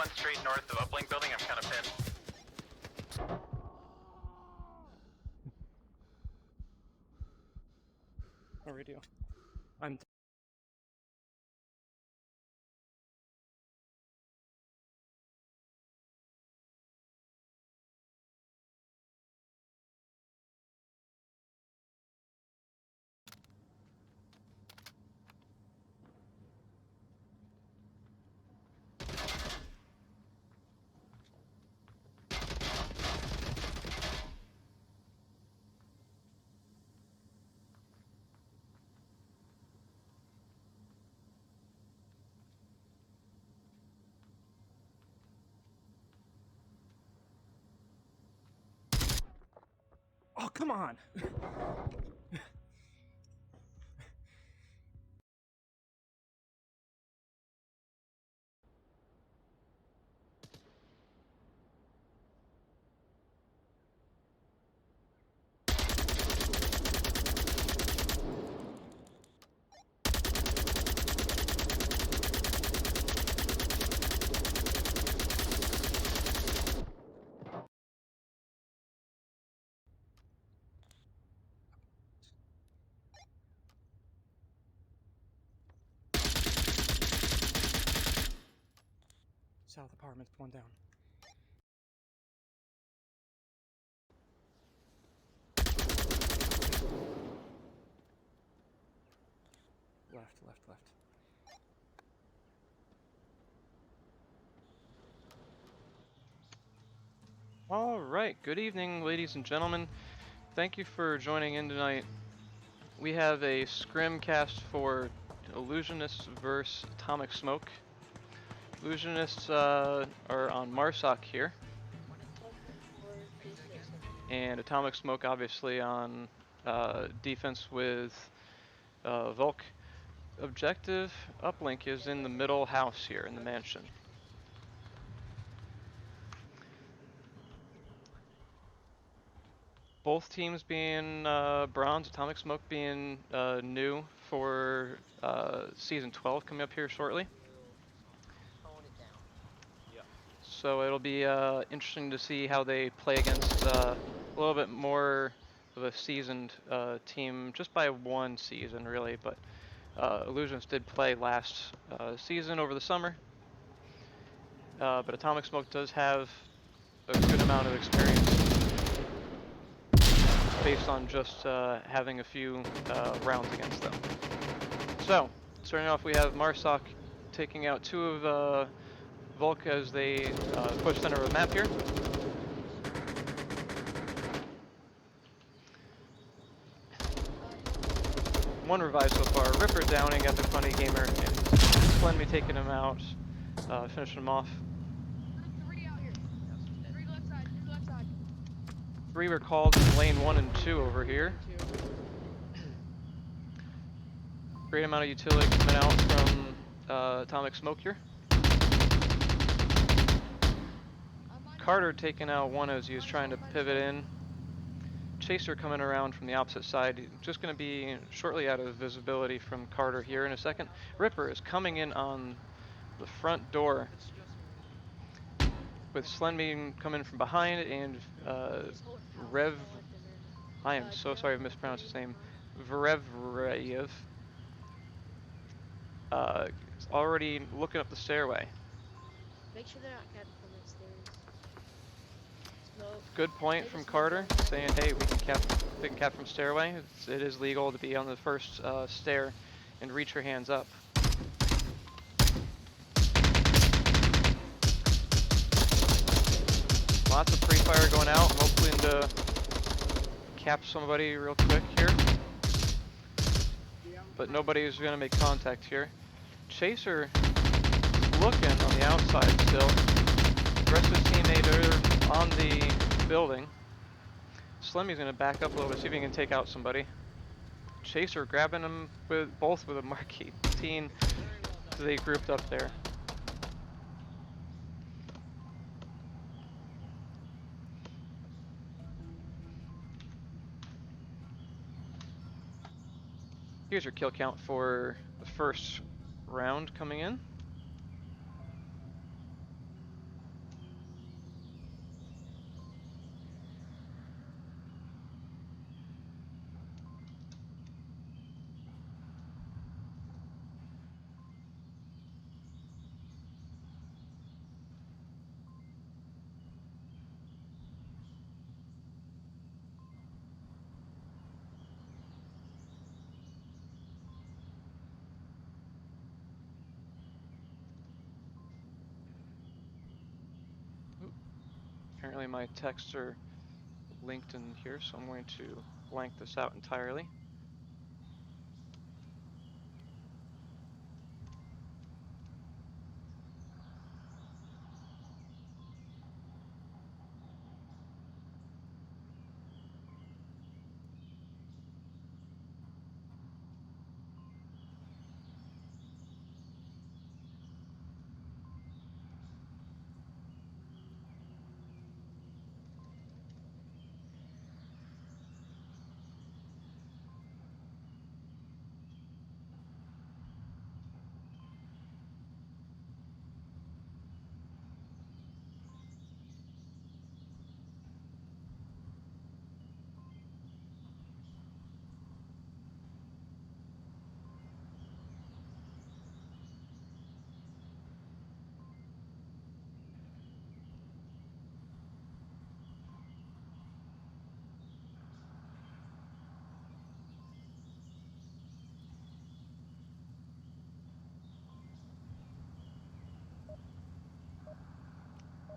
one straight north of Uplink building. I'm kind of pinned. No radio. I'm. Oh, come on! South apartment, one down. Left. All right, good evening, ladies and gentlemen. Thank you for joining in tonight. We have a Scrimcast for Illusionists vs. Atomic Smoke. Illusionists are on Marsoc here, and Atomic Smoke obviously on defense with Volk. Objective uplink is in the middle house here in the mansion. Both teams being bronze, Atomic Smoke being new for season 12 coming up here shortly. So it'll be interesting to see how they play against a little bit more of a seasoned team, just by one season really, but Illusions did play last season over the summer. But Atomic Smoke does have a good amount of experience based on just having a few rounds against them. So, starting off, we have Marsoc taking out two of Volk as they push center of the map here. One revive so far. Ripper downing Epic Funny Gamer, and Slenby taking him out, finishing him off. Three out here. Three left side. Three were called in lane 1 and 2 over here. Great amount of utility coming out from Atomic Smoke here. Carter taking out one as he was trying to pivot in. Chaser coming around from the opposite side. Just going to be shortly out of visibility from Carter here in a second. Ripper is coming in on the front door with Slenby coming from behind, and Rev... I am so sorry I've mispronounced his name. Verevreyev is already looking up the stairway. Make sure they're not capped from the stairs. Smoke. Good point from Carter, saying, hey, they can cap from stairway. It is legal to be on the first stair and reach your hands up. Lots of pre-fire going out, hopefully to cap somebody real quick here. But nobody's going to make contact here. Chaser looking on the outside still. The rest of his teammate are on the building. Slemmy's going to back up a little bit, see if he can take out somebody. Chaser grabbing him both with a Mark 18 as they grouped up there. Here's your kill count for the first round coming in. Unfortunately, my texts are linked in here, so I'm going to blank this out entirely.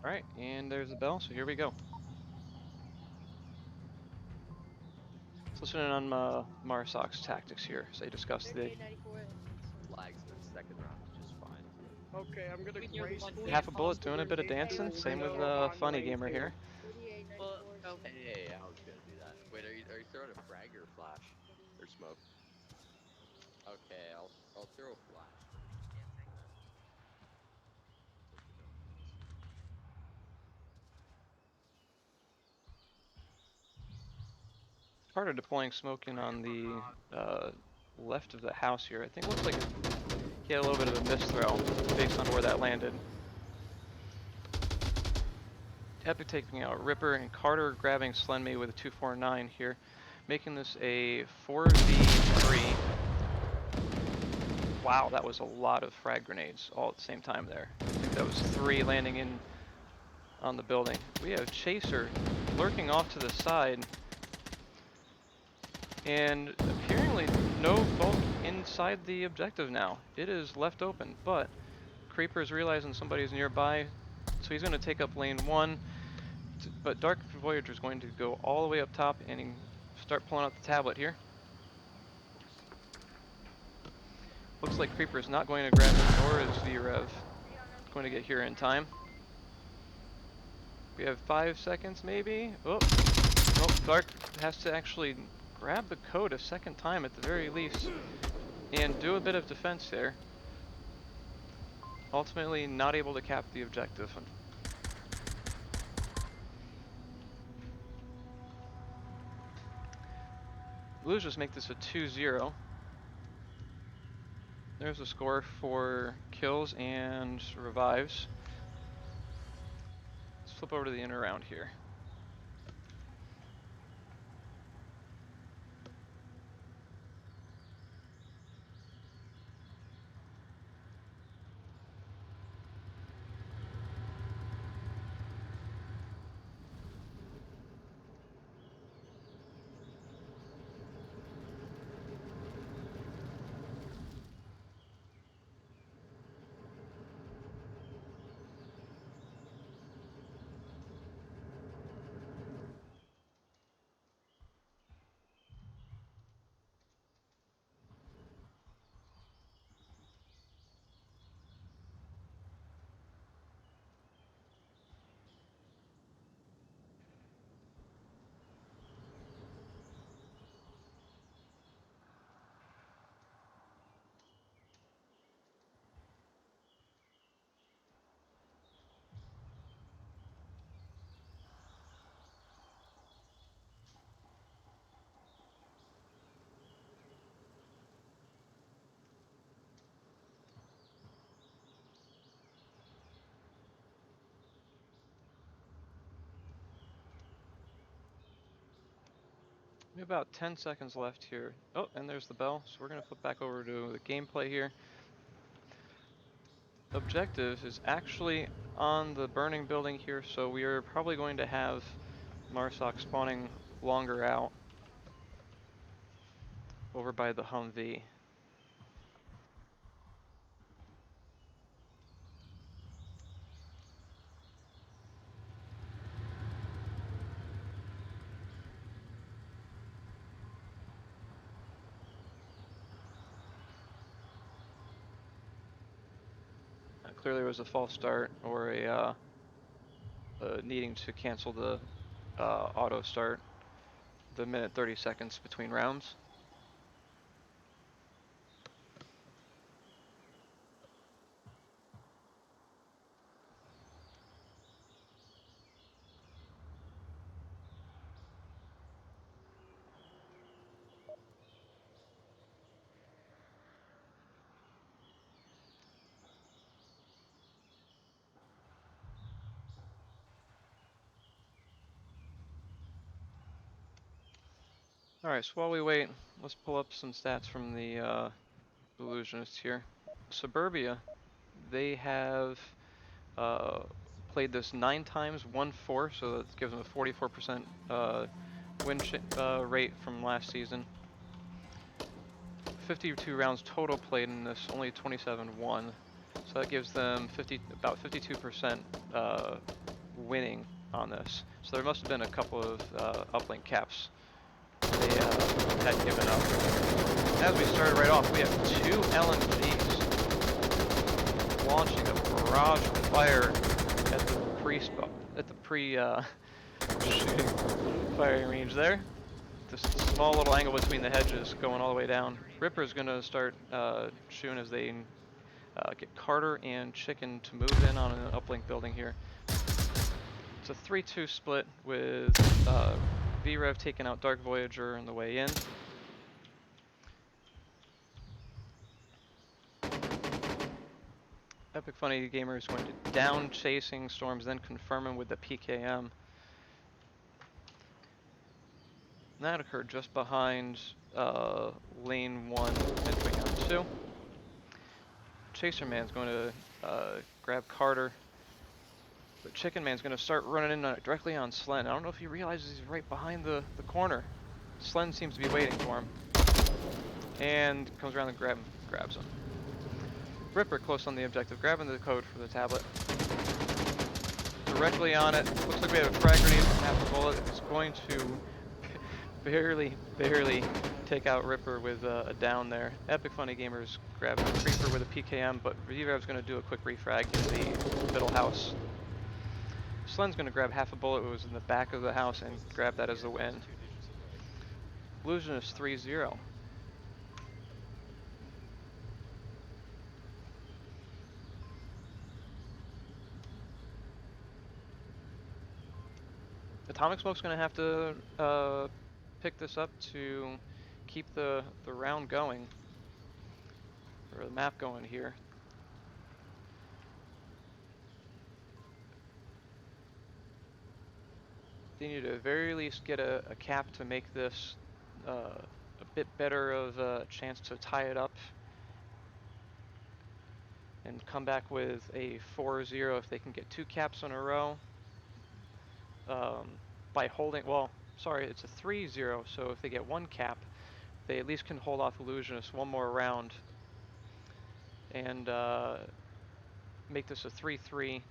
Alright, and there's the bell, so here we go. Let's listen in on Marsok's tactics here, as they discuss the 3894. Lags in the second round is just fine. Okay, I'm gonna gracefully half a bullet toss the doing a bit of grenade dancing. to Same with Reno on Funny lane Gamer 2. here. 3894. Well, hey, I was gonna do that. Wait, are you throwing a frag or a flash or smoke? Okay, I'll throw a flash first. Dancing. Take the notes. Part of deploying smoke in on the left of the house here. I think it looks like he had a little bit of a miss throw based on where that landed. Epic taking out Ripper and Carter grabbing Slenme with a 249 here, making this a 4v3. Wow, that was a lot of frag grenades all at the same time there. I think that was 3 landing in on the building. We have Chaser lurking off to the side, and apparently no folk inside the objective now. It is left open, but Creeper is realizing somebody's nearby, so he's going to take up lane 1. But Dark Voyager is going to go all the way up top and start pulling out the tablet here. Looks like Creeper is not going to grab it, nor is V-Rev going to get here in time. We have 5 seconds maybe. Oh, Dark has to actually grab the code a second time at the very least and do a bit of defense there. Ultimately not able to cap the objective. Blues just make this a 2-0. There's a score for kills and revives. Let's flip over to the inner round here. We have about 10 seconds left here. Oh, and there's the bell, so we're going to flip back over to the gameplay here. Objective is actually on the burning building here, so we are probably going to have Marsok spawning longer out over by the Humvee. Clearly, it was a false start or a needing to cancel the auto start. The minute 30 seconds between rounds. Alright, so while we wait, let's pull up some stats from the Illusionists here. Suburbia, they have played this 9 times, won 4, so that gives them a 44% win rate from last season. 52 rounds total played in this, only 27 won. So that gives them about 52% winning on this. So there must have been a couple of uplink caps they had given up. As we started right off, we have 2 LMGs launching a barrage of fire at the shooting firing range there. This small little angle between the hedges going all the way down. Ripper's gonna start shooting as they get Carter and Chicken to move in on an uplink building here. It's a 3-2 split with V-Rev taking out Dark Voyager on the way in. Epic Funny Gamer is going to down chasing Storms, then confirm him with the PKM. And that occurred just behind lane 1, entering out 2. Chaser Man's going to grab Carter. But Chicken Man's going to start running in directly on Slen. I don't know if he realizes he's right behind the corner. Slen seems to be waiting for him. And comes around and grabs him. Ripper close on the objective, grabbing the code for the tablet. Directly on it. Looks like we have a frag grenade from half a bullet. It's going to barely take out Ripper with a down there. Epic Funny Gamers grabbing the Creeper with a PKM, but V-Rev's going to do a quick refrag in the middle house. Slen's going to grab half a bullet that was in the back of the house and grab that as the win. Illusionist 3-0. Atomic Smoke's going to have to pick this up to keep the round going, or the map going here. They need to at very least get a cap to make this a bit better of a chance to tie it up and come back with a 4-0 if they can get 2 caps in a row. By holding, well, sorry, it's a 3-0, so if they get 1 cap, they at least can hold off Illusionists 1 more round and make this a 3-3,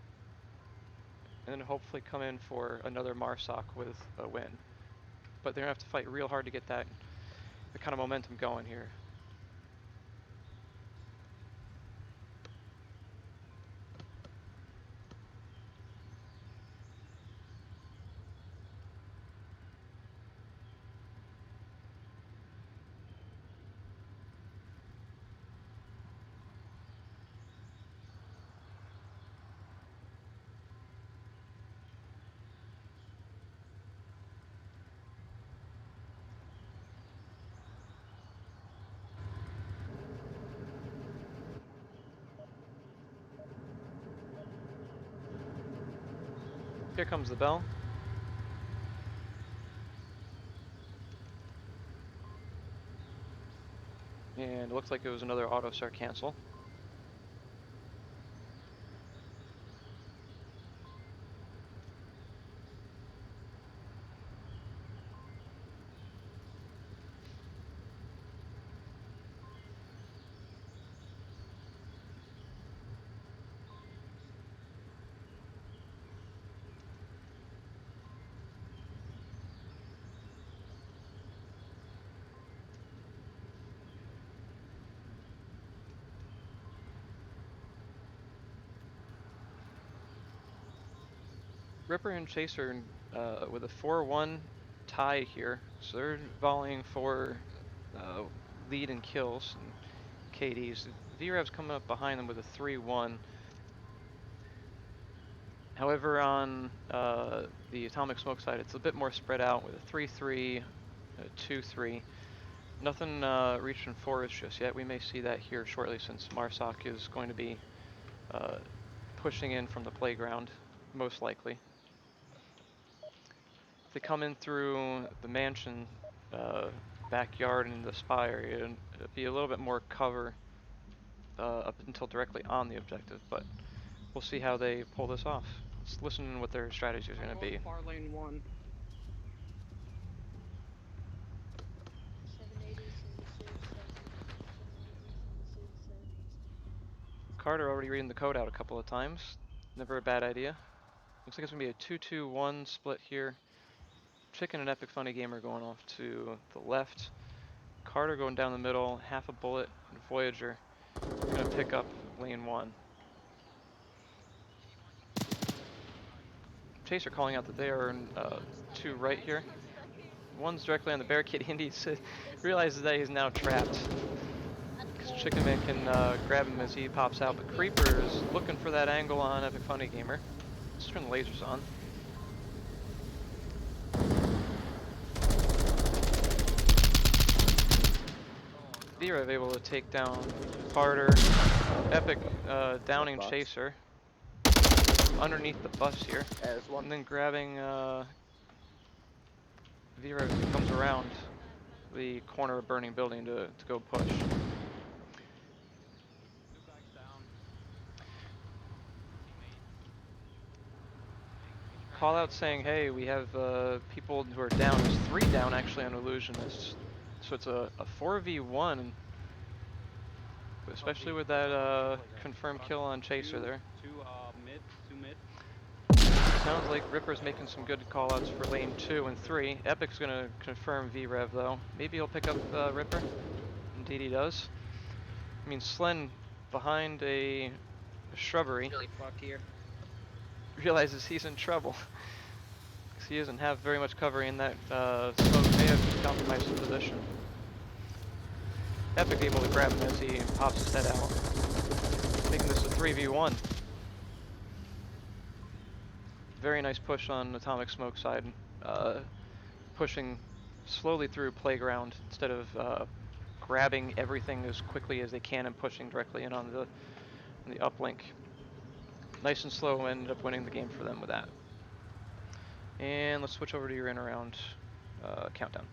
and then hopefully come in for another Marsoc with a win. But they're gonna have to fight real hard to get the kind of momentum going here. Here comes the bell. And it looks like it was another auto start cancel. Ripper and Chaser with a 4-1 tie here, so they're volleying for lead and kills and KDs. VRev's coming up behind them with a 3-1. However, on the Atomic Smoke side, it's a bit more spread out with a 3-3, a 2-3. Nothing reaching fours just yet. We may see that here shortly since Marsoc is going to be pushing in from the playground, most likely. If they come in through the mansion backyard and the spire, it'd be a little bit more cover up until directly on the objective, but we'll see how they pull this off. Let's listen to what their strategy is going to be. Far lane 1. 780, 76, 780, 76, 780. Carter already reading the code out a couple of times. Never a bad idea. Looks like it's going to be a 2-2-1 split here. Chicken and Epic Funny Gamer going off to the left. Carter going down the middle, half a bullet, and Voyager going to pick up lane 1. Chaser calling out that they are in 2 right here. One's directly on the barricade. Indy realizes that he's now trapped. Because Chicken Man can grab him as he pops out, but Creeper is looking for that angle on Epic Funny Gamer. Let's turn the lasers on. VRev able to take down Carter. Epic downing Bus. Chaser underneath the bus here. There's one. And then grabbing VRev comes around the corner of burning building to go push. Call out saying, hey, we have people who are down. There's 3 down actually on Illusionists. So it's a 4v1, especially with that confirmed kill on Chaser there. Two mid. Sounds like Ripper's making some good callouts for lane 2 and 3. Epic's gonna confirm VRev though. Maybe he'll pick up Ripper. Indeed he does. I mean, Slen behind a shrubbery Really fucked here. realizes he's in trouble. Because he doesn't have very much cover in that Smoke may have compromised the position. Epic able to grab him as he pops his head out, making this a 3v1. Very nice push on Atomic Smoke side, pushing slowly through playground instead of grabbing everything as quickly as they can and pushing directly in on the uplink. Nice and slow, ended up winning the game for them with that. And let's switch over to your in around countdown.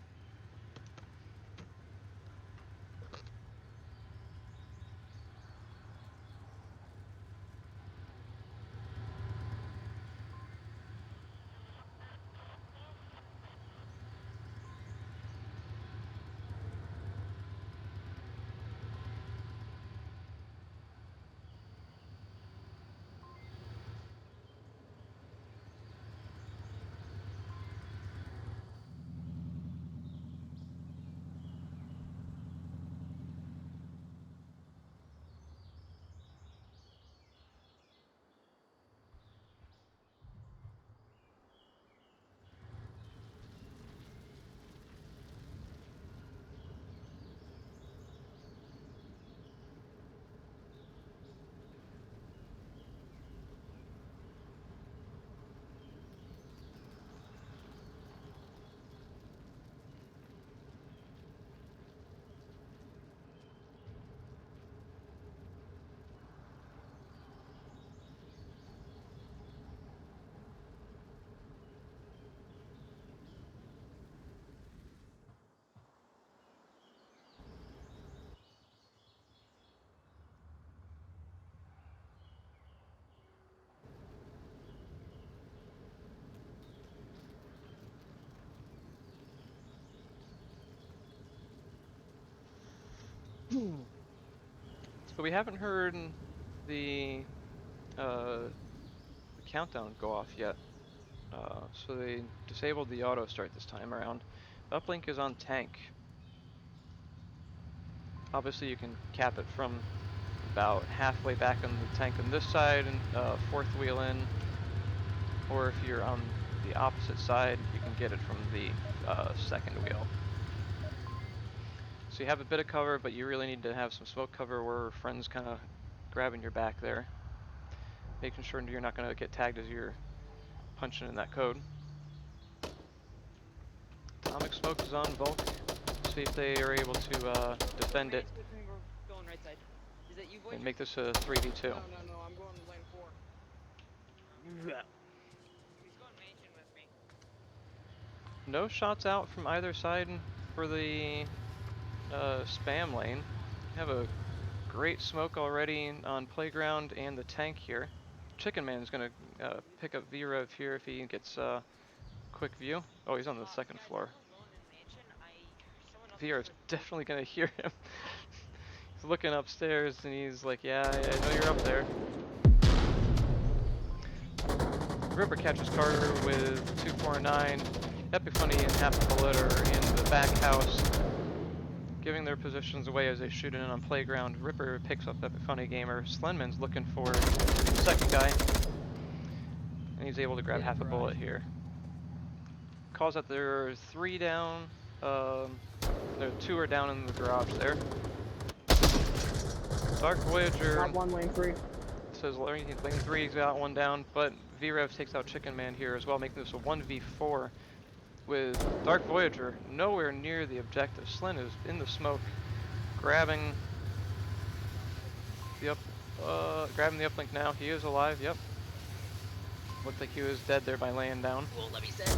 So we haven't heard the countdown go off yet. So they disabled the auto start this time around. Uplink is on tank. Obviously you can cap it from about halfway back on the tank on this side and 4th wheel in. or if you're on the opposite side, you can get it from the second wheel. So you have a bit of cover, but you really need to have some smoke cover where friends kind of grabbing your back there, making sure you're not going to get tagged as you're punching in that code. Atomic Smoke is on Volk. See if they are able to defend it Going right side. Is that you, boy? and make this a 3v2. No, I'm going to lane 4. He's going mansion with me. No shots out from either side for the spam lane. We have a great smoke already on playground and the tank here. Chicken Man is going to pick up V-Rev here if he gets quick view. Oh, he's on the second floor. V-Rev's definitely going to hear him. He's looking upstairs and he's like, yeah, I know you're up there. Ripper catches Carter with 249. Epiphany and Half a Bullet are in the back house, giving their positions away as they shoot in on playground. Ripper picks up Epiphany Gamer. Slenman's looking for the second guy, and he's able to grab Half a Bullet here. Calls out there are 3 down. There 2 are down in the garage there. Dark Voyager. Top 1, lane 3. Says lane 3's got 1 down, but V-Rev takes out Chicken Man here as well, making this a 1v4 with Dark Voyager nowhere near the objective. Slyn is in the smoke, grabbing the uplink now. He is alive, yep. Looked like he was dead there by laying down. Won't let me send.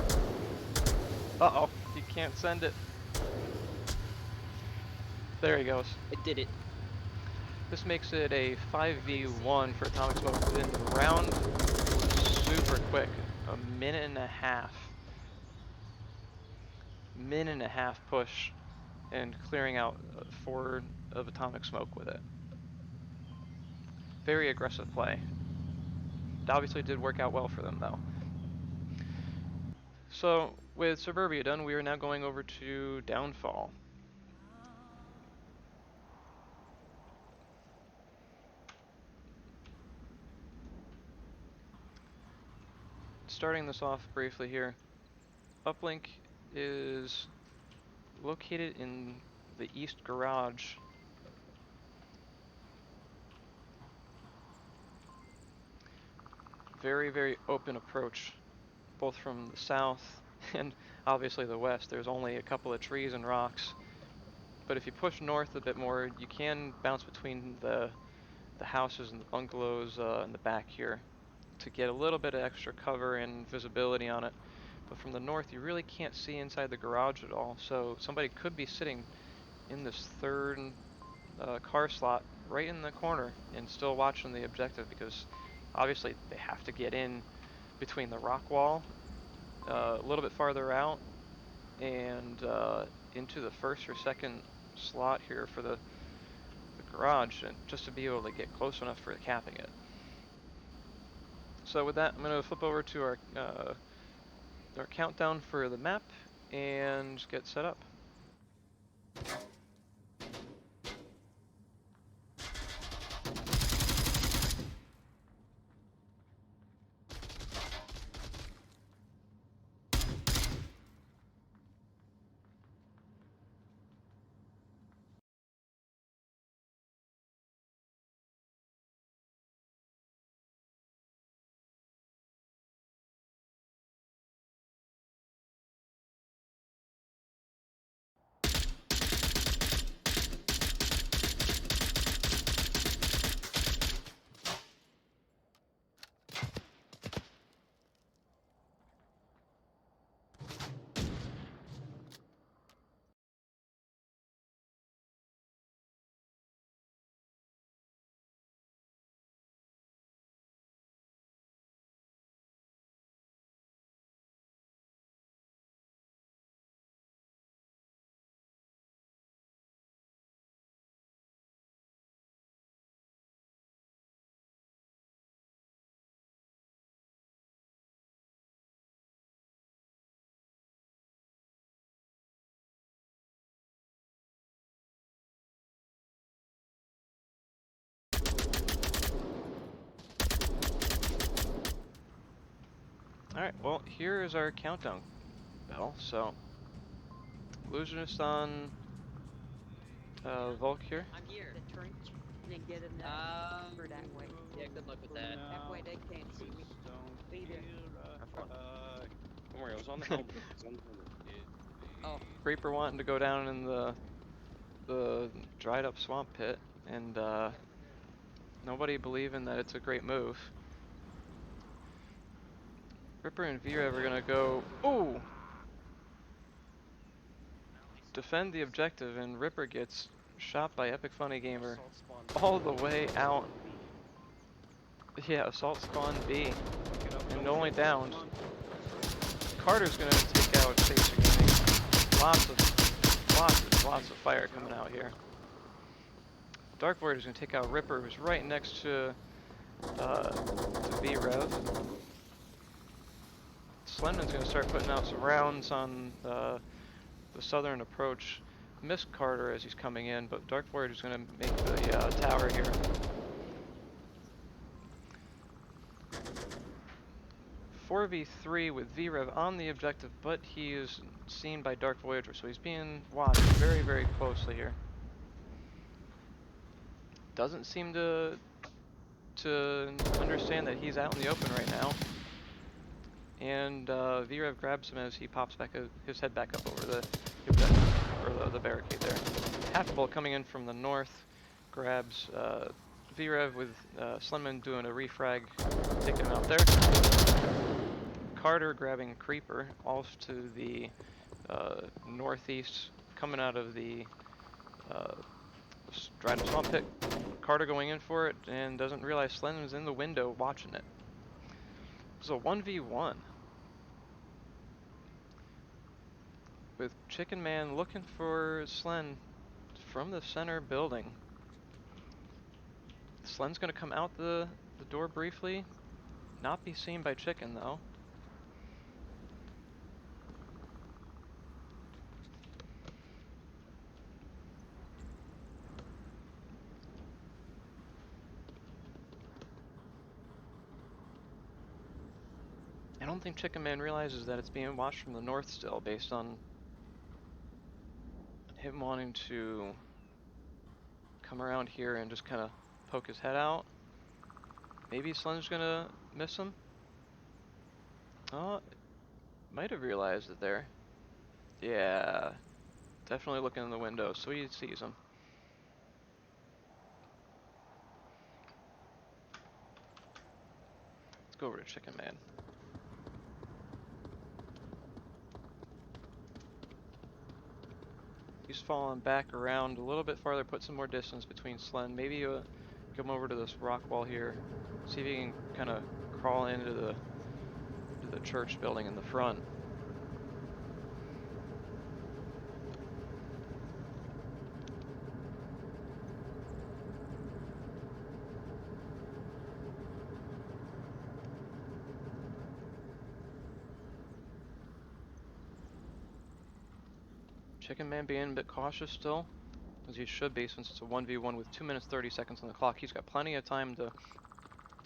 Uh-oh, he can't send it. There he goes. I did it. This makes it a 5v1 for Atomic Smoke within the round. Super quick, a minute and a half. Minute and a half push and clearing out 4 of Atomic Smoke with it. Very aggressive play. It obviously did work out well for them though. So with Suburbia done, we are now going over to Downfall. Starting this off briefly here, Uplink is located in the east garage. Very, very open approach, both from the south and obviously the west. There's only a couple of trees and rocks, but if you push north a bit more, you can bounce between the houses and the bungalows in the back here to get a little bit of extra cover and visibility on it. But from the north, you really can't see inside the garage at all, so somebody could be sitting in this third car slot right in the corner and still watching the objective, because obviously they have to get in between the rock wall a little bit farther out and into the first or second slot here for the garage, and just to be able to get close enough for capping it. So with that, I'm going to flip over to our countdown for the map and get set up. Alright, well, here is our countdown bell. So, Illusionist on Volk here. I'm here. The trench and then get in there for that way. Yeah, good luck with that. That way they can't see me. Be there. Have fun. Don't worry, I was on the helmet. Oh, Reaper wanting to go down in the dried up swamp pit, and nobody believing that it's a great move. Ripper and Vera are gonna go. Ooh! Defend the objective, and Ripper gets shot by Epic Funny Gamer all the way out. Yeah, assault spawn B, and only downed. Carter's gonna take out Chaser Gaming. Lots of fire coming out here. Dark Void is gonna take out Ripper, who's right next to V-Rev. Slenman's gonna start putting out some rounds on the southern approach. Missed Carter as he's coming in, but Dark Void is gonna make the tower here. .4v3 with V-Rev on the objective, but he is seen by Dark Voyager, so he's being watched very, very closely here. Doesn't seem to understand that he's out in the open right now. And V-Rev grabs him as he pops back his head back up over the barricade there. Half-Bolt coming in from the north grabs V-Rev with Slimman doing a refrag, taking him out there. Carter grabbing Creeper off to the northeast, coming out of the dried up swamp pit. Carter going in for it and doesn't realize Slenman's in the window watching it. It's a 1v1 with Chicken Man looking for Slen from the center building. Slen's gonna come out the door briefly, not be seen by Chicken though. I don't think Chicken Man realizes that it's being watched from the north still, based on him wanting to come around here and just kind of poke his head out. Maybe Slen's gonna miss him. Oh, might have realized it there. Yeah, definitely looking in the window, so he sees him. Let's go over to Chicken Man. He's falling back around a little bit farther, put some more distance between Slen. Maybe come over to this rock wall here, see if he can kind of crawl into the church building in the front. Chicken Man being a bit cautious still, as he should be, since it's a 1v1 with 2 minutes 30 seconds on the clock. He's got plenty of time to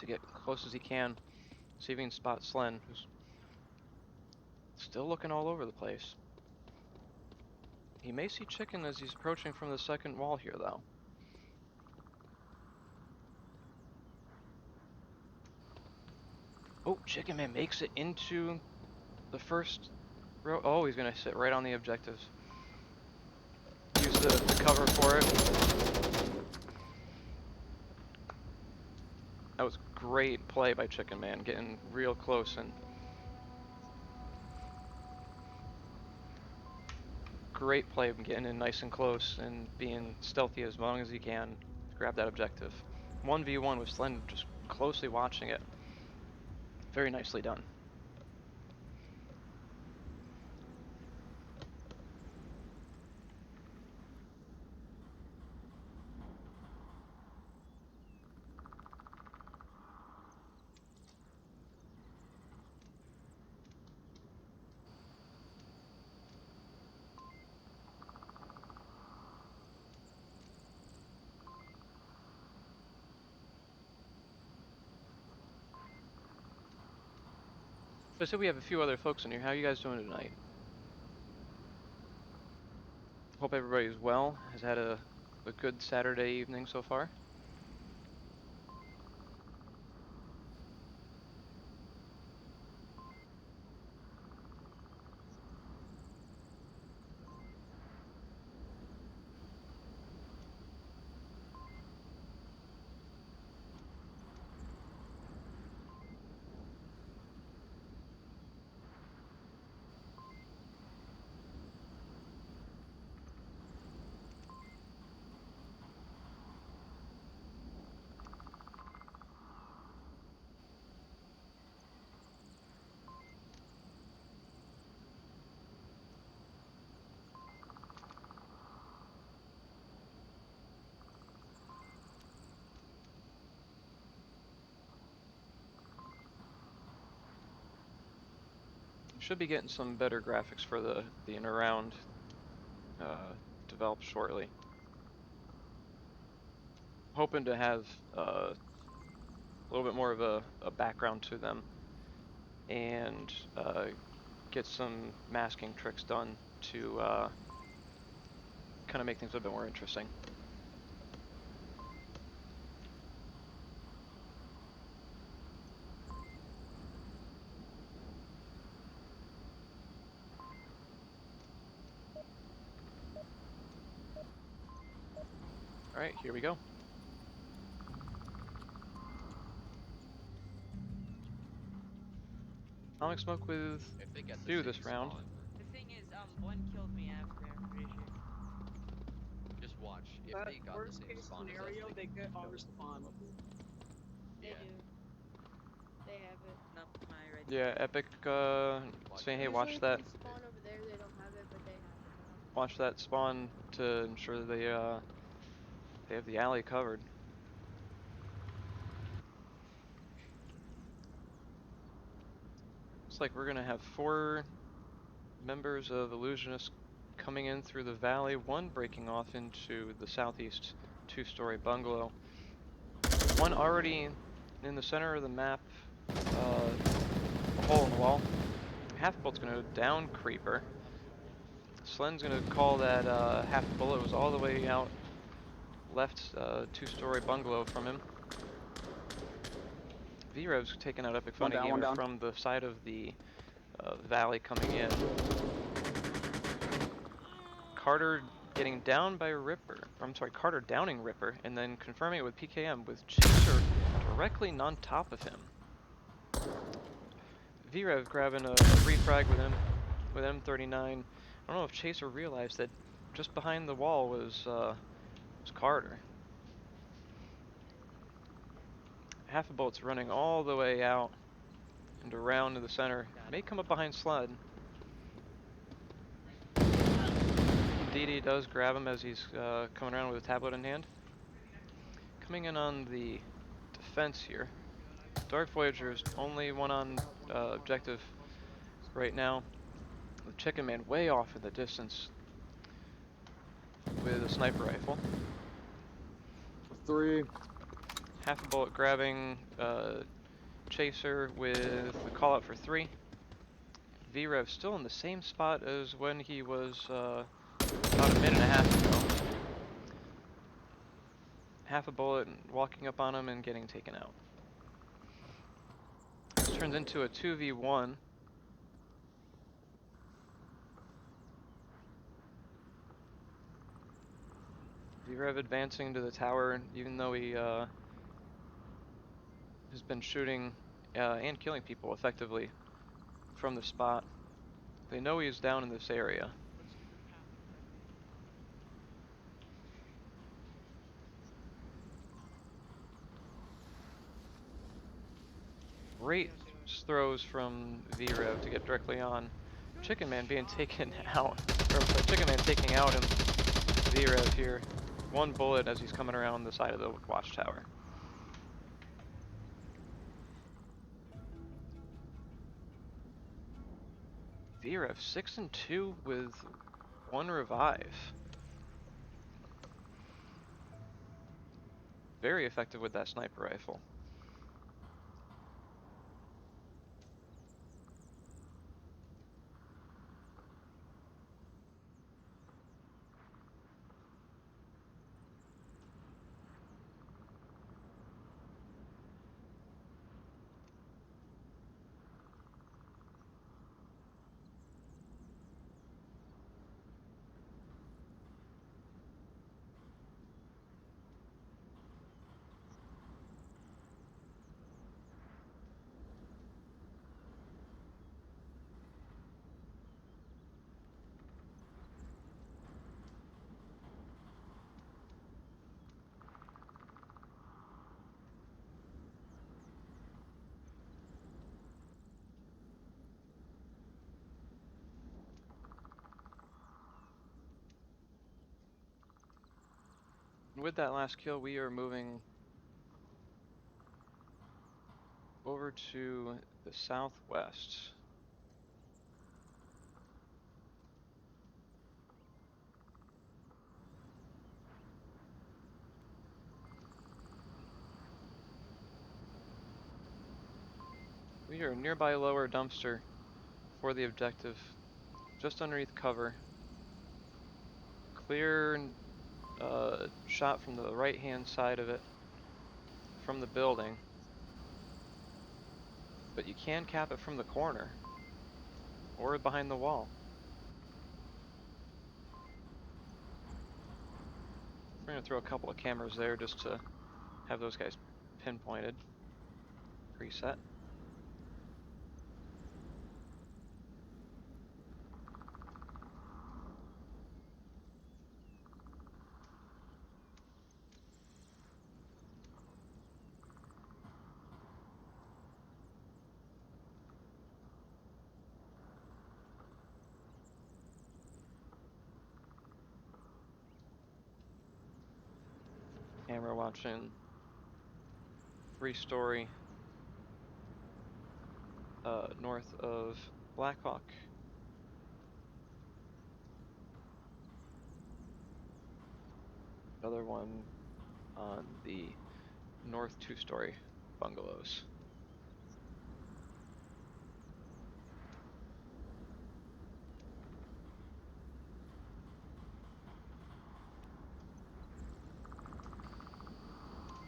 get close as he can, see if he can spot Slen, who's still looking all over the place. He may see Chicken as he's approaching from the second wall here, though. Oh, Chicken Man makes it into the first row. Oh, he's gonna sit right on the objectives. Use the cover for it. That was great play by Chicken Man, getting real close and great play getting in nice and close and being stealthy as long as he can to grab that objective. 1v1 with Slen just closely watching it. Very nicely done. I said we have a few other folks in here. How are you guys doing tonight? Hope everybody's well. Has had a good Saturday evening so far. Should be getting some better graphics for the in and around developed shortly. Hoping to have a little bit more of a background to them and get some masking tricks done to kind of make things a bit more interesting. All right, here we go. Atomic Smoke with If they get the few same this round. spawn, The thing is, one killed me after, I'm pretty sure. just watch. If That they got the worst same case spawn as us, scenario, they can get kill our them. spawn. They Yeah. do. They have it. No, my right. Yeah, Epic saying, hey, Usually watch if that. they spawn over there, they don't have it, but they have it now. Watch that spawn to ensure they have the alley covered. Looks like we're gonna have 4 members of Illusionists coming in through the valley, 1 breaking off into the southeast 2-story bungalow. 1 already in the center of the map, a hole in the wall. Half bolt's gonna down creeper. Slen's gonna call that half bullet was all the way out left 2-story bungalow from him. V-Rev's taking out Epic Funny Gamer from the side of the valley coming in. Carter getting down by Ripper. I'm sorry, Carter downing Ripper and then confirming it with PKM with Chaser directly on top of him. V-Rev grabbing a refrag with M39. I don't know if Chaser realized that just behind the wall was Carter. Half a bullet's running all the way out and around to the center. May come up behind Sled. DD does grab him as he's coming around with a tablet in hand. Coming in on the defense here. Dark Voyager's only 1 on objective right now. The Chicken Man way off in the distance with a sniper rifle. 3. Half a bullet grabbing Chaser with the call out for 3. V-Rev still in the same spot as when he was about a minute and a half ago. Half a bullet walking up on him and getting taken out. This turns into a 2v1. V-Rev advancing to the tower, even though he has been shooting and killing people effectively from the spot. They know he's down in this area. Great throws from V-Rev to get directly on. Chicken Man being taken out, or sorry, Chicken Man taking out him. V-Rev here. 1 bullet as he's coming around the side of the watchtower. V-Rev 6 and 2 with 1 revive. Very effective with that sniper rifle. With that last kill, we are moving over to the southwest. We are nearby lower dumpster for the objective, just underneath cover. Clear shot from the right hand side of it, from the building. But you can cap it from the corner, or behind the wall. We're gonna throw a couple of cameras there just to have those guys pinpointed. Preset. Camera watching 3-story north of Blackhawk. Another one on the north 2-story bungalows.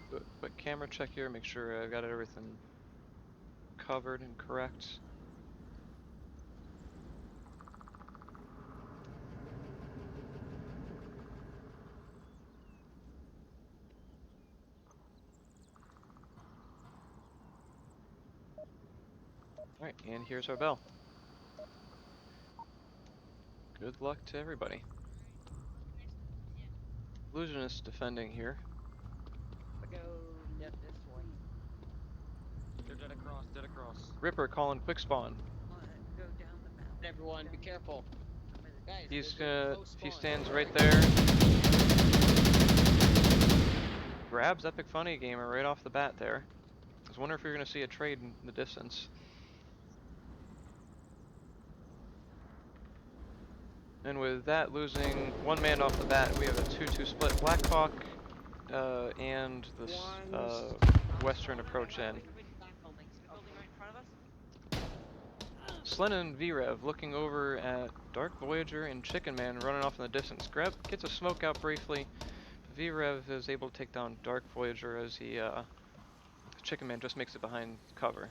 Do a quick camera check here, make sure I've got everything covered and correct. Alright, and here's our bell. Good luck to everybody. Illusionists defending here. I go left this way. They're dead across, dead across. Ripper calling quick spawn. Go down the mountain. Everyone, be careful. Guys, He's there's a gonna, close he spawn. stands right there. Grabs Epic Funny Gamer right off the bat there. I was wondering if you're gonna see a trade in the distance. And with that losing one man off the bat, we have a 2-2 split. Blackhawk and the western approach in. Building right in front of us. Slen and V-Rev looking over at Dark Voyager and Chicken Man running off in the distance. Grab gets a smoke out briefly. V-Rev is able to take down Dark Voyager as he Chicken Man just makes it behind cover.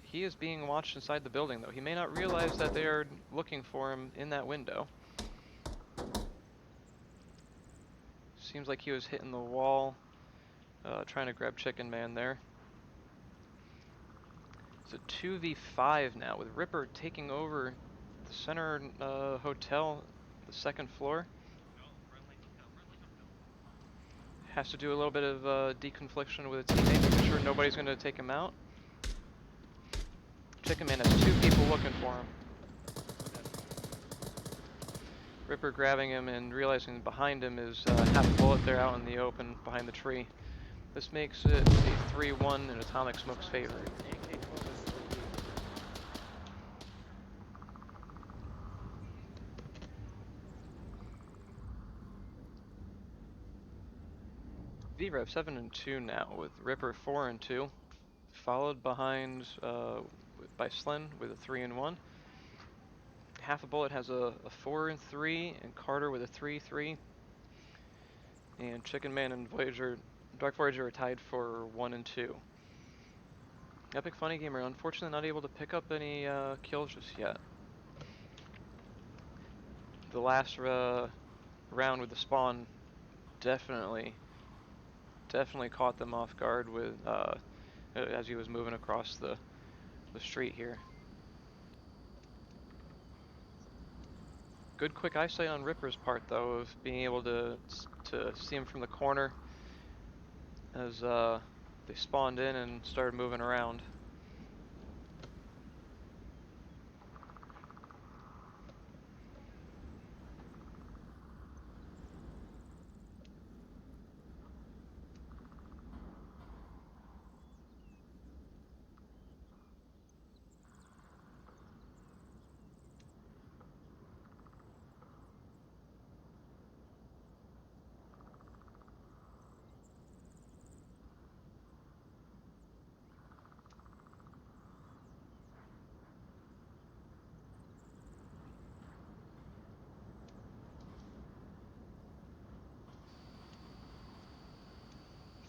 He is being watched inside the building though. He may not realize that they are looking for him in that window. Seems like he was hitting the wall, trying to grab Chicken Man there. It's a 2v5 now with Ripper taking over the center hotel, the second floor. Has to do a little bit of deconfliction with a teammate, making sure nobody's going to take him out. Chicken Man has 2 people looking for him. Ripper grabbing him and realizing behind him is half a bullet there out in the open behind the tree. This makes it a 3-1 in Atomic Smoke's favor. V-Rev 7-2 now with Ripper 4-2, followed behind by Slen with a 3-1. Half a Bullet has a 4-3, and Carter with a 3-3. And Chicken Man and Voyager, Dark Voyager are tied for 1-2. Epic Funny Gamer unfortunately not able to pick up any kills just yet. The last round with the spawn definitely caught them off guard with as he was moving across the street here. Good quick eyesight on Ripper's part though, of being able to see him from the corner as they spawned in and started moving around.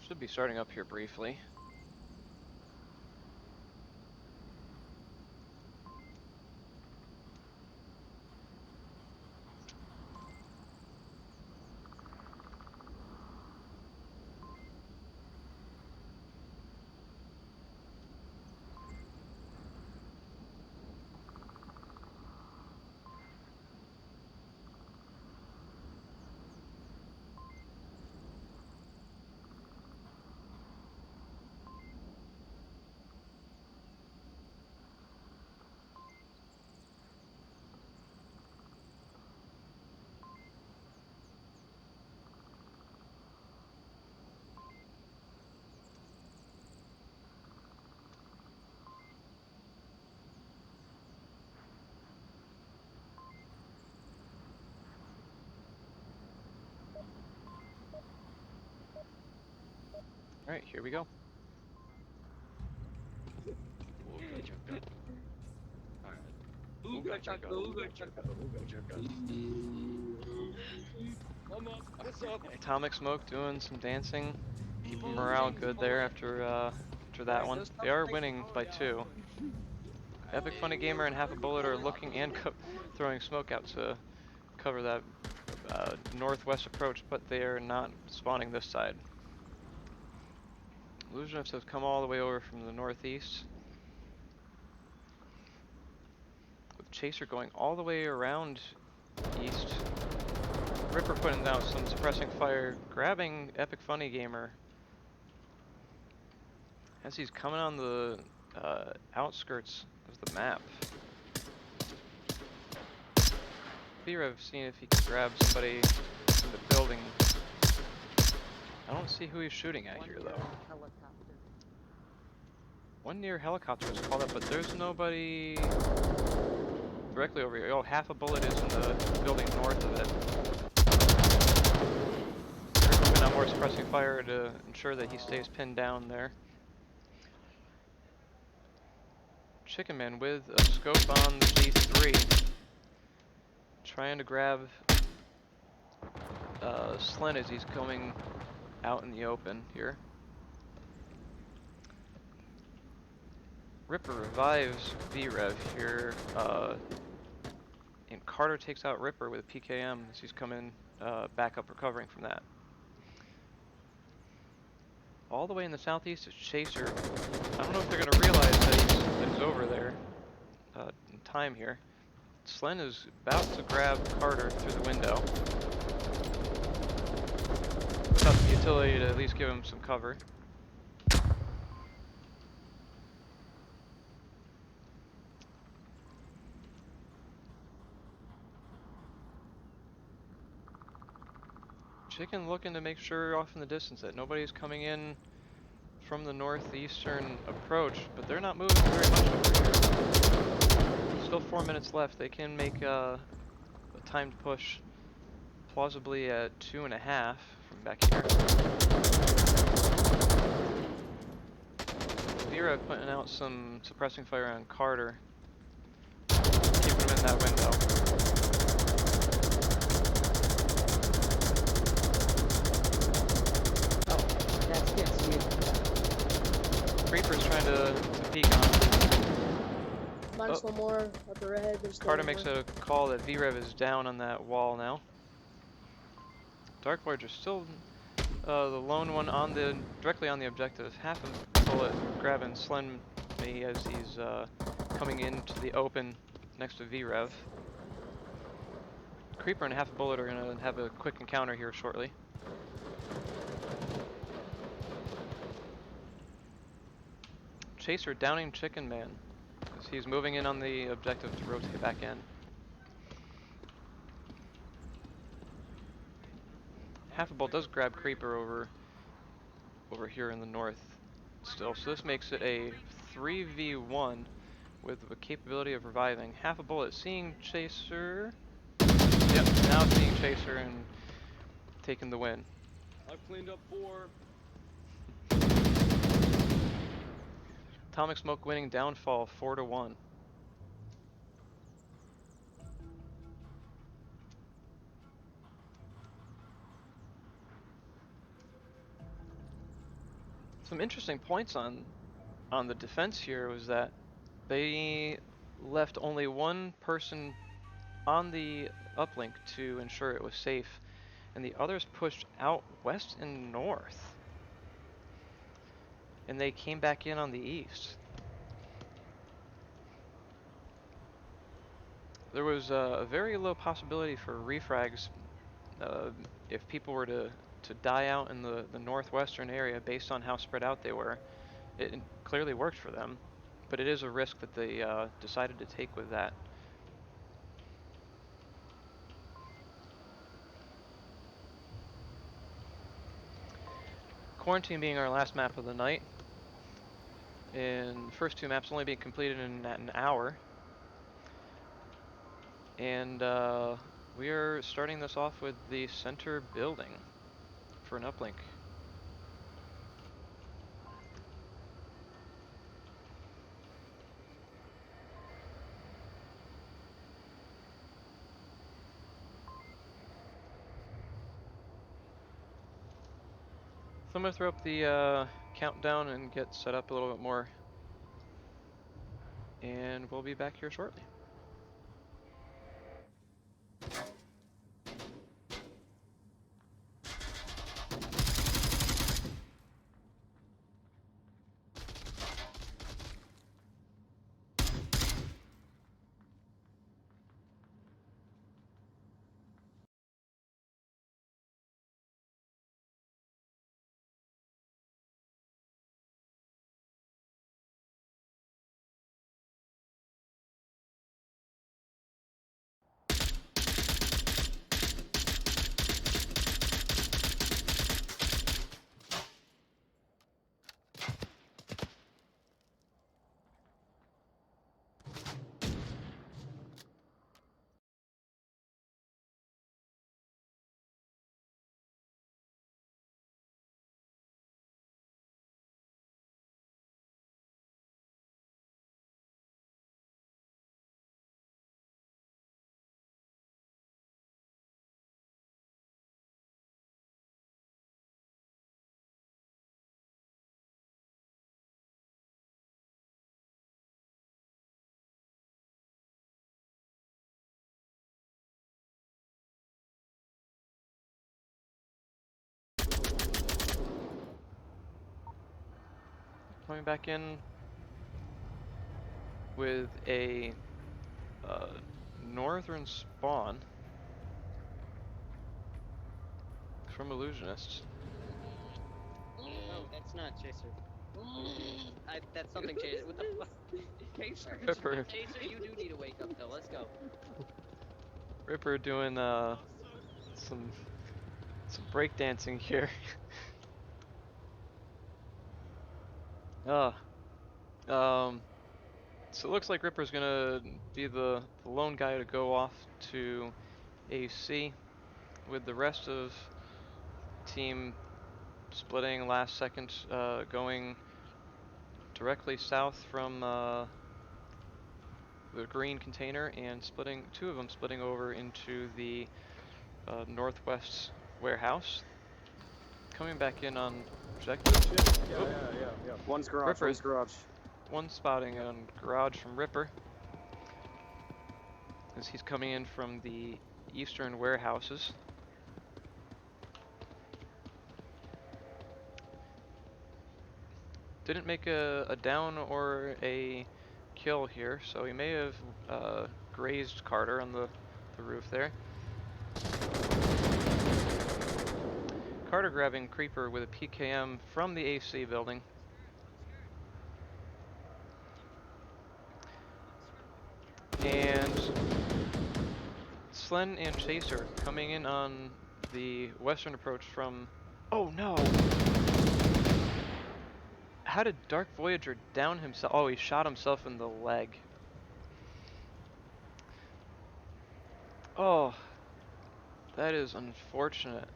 Should be starting up here briefly. Alright, here we go. Ooga chugga. Alright. Ooga chugga, ooga chugga, ooga chugga. I'm up, what's up? Atomic Smoke doing some dancing. Keeping morale good there after that one. They are winning by 2. Epic Funny Gamer and Half a Bullet are looking and throwing smoke out to cover that northwest approach, but they are not spawning this side. Illusionists have come all the way over from the northeast, with Chaser going all the way around east. Ripper putting out some suppressing fire, grabbing Epic Funny Gamer as he's coming on the outskirts of the map. Fear of seeing if he can grab somebody in the building. I don't see who he's shooting at here though. Helicopter. One near helicopter was called up, but there's nobody directly over here. Oh, Half a Bullet is in the building north of it. They're moving out more suppressing fire to ensure that he stays pinned down there. Chicken Man with a scope on the G3, trying to grab Slen as he's coming out in the open here. Ripper revives V-Rev here, and Carter takes out Ripper with PKM as he's coming back up recovering from that. All the way in the southeast is Chaser. I don't know if they're going to realize that he's over there in time here. Slen is about to grab Carter through the window. Without the utility to at least give him some cover. Chicken looking to make sure off in the distance that nobody's coming in from the northeastern approach, but they're not moving very much over here. Still 4 minutes left. They can make a timed push plausibly at 2.5 from back here. Vera putting out some suppressing fire on Carter, keeping him in that window. Reaper's trying to peek on him. Minus one more up the red. There's Carter makes a call that V-Rev is down on that wall now. Dark Voyager are still the lone one on directly on the objective. Half a Bullet grabbing Slen me as he's coming into the open next to V-Rev. Creeper and Half a Bullet are going to have a quick encounter here shortly. Chaser downing Chicken Man as he's moving in on the objective to rotate back in. Half a Bullet does grab Creeper over here in the north still, so this makes it a 3v1 with the capability of reviving. Half a Bullet seeing Chaser. Yep, now seeing Chaser and taking the win. I've cleaned up 4. Atomic Smoke winning downfall 4-1. some interesting points on the defense here was that they left only one person on the uplink to ensure it was safe, and the others pushed out west and north. And they came back in on the east. There was a very low possibility for refrags if people were to die out in the northwestern area based on how spread out they were. It clearly worked for them, but it is a risk that they decided to take with that. Quarantine being our last map of the night, and the first two maps only being completed in an hour. And we are starting this off with the center building for an uplink. So I'm going to throw up the countdown and get set up a little bit more. And we'll be back here shortly. Coming back in with a northern spawn from Illusionists. Oh, that's not Chaser. That's something Chaser. What the fuck? Chaser. Ripper. Chaser, you do need to wake up though. Let's go. Ripper doing some breakdancing here. So it looks like Ripper's gonna be the lone guy to go off to AC, with the rest of the team splitting last second, going directly south from the green container, and two of them splitting over into the northwest warehouse. Coming back in on objective. Yeah. One's garage, Ripper one's garage. One spotting on garage from Ripper, as he's coming in from the eastern warehouses. Didn't make a down or a kill here, so he may have grazed Carter on the roof there. Carter grabbing Creeper with a PKM from the AC building. And Slen and Chaser coming in on the western approach from... Oh no! How did Dark Voyager down himself? Oh, he shot himself in the leg. Oh, that is unfortunate.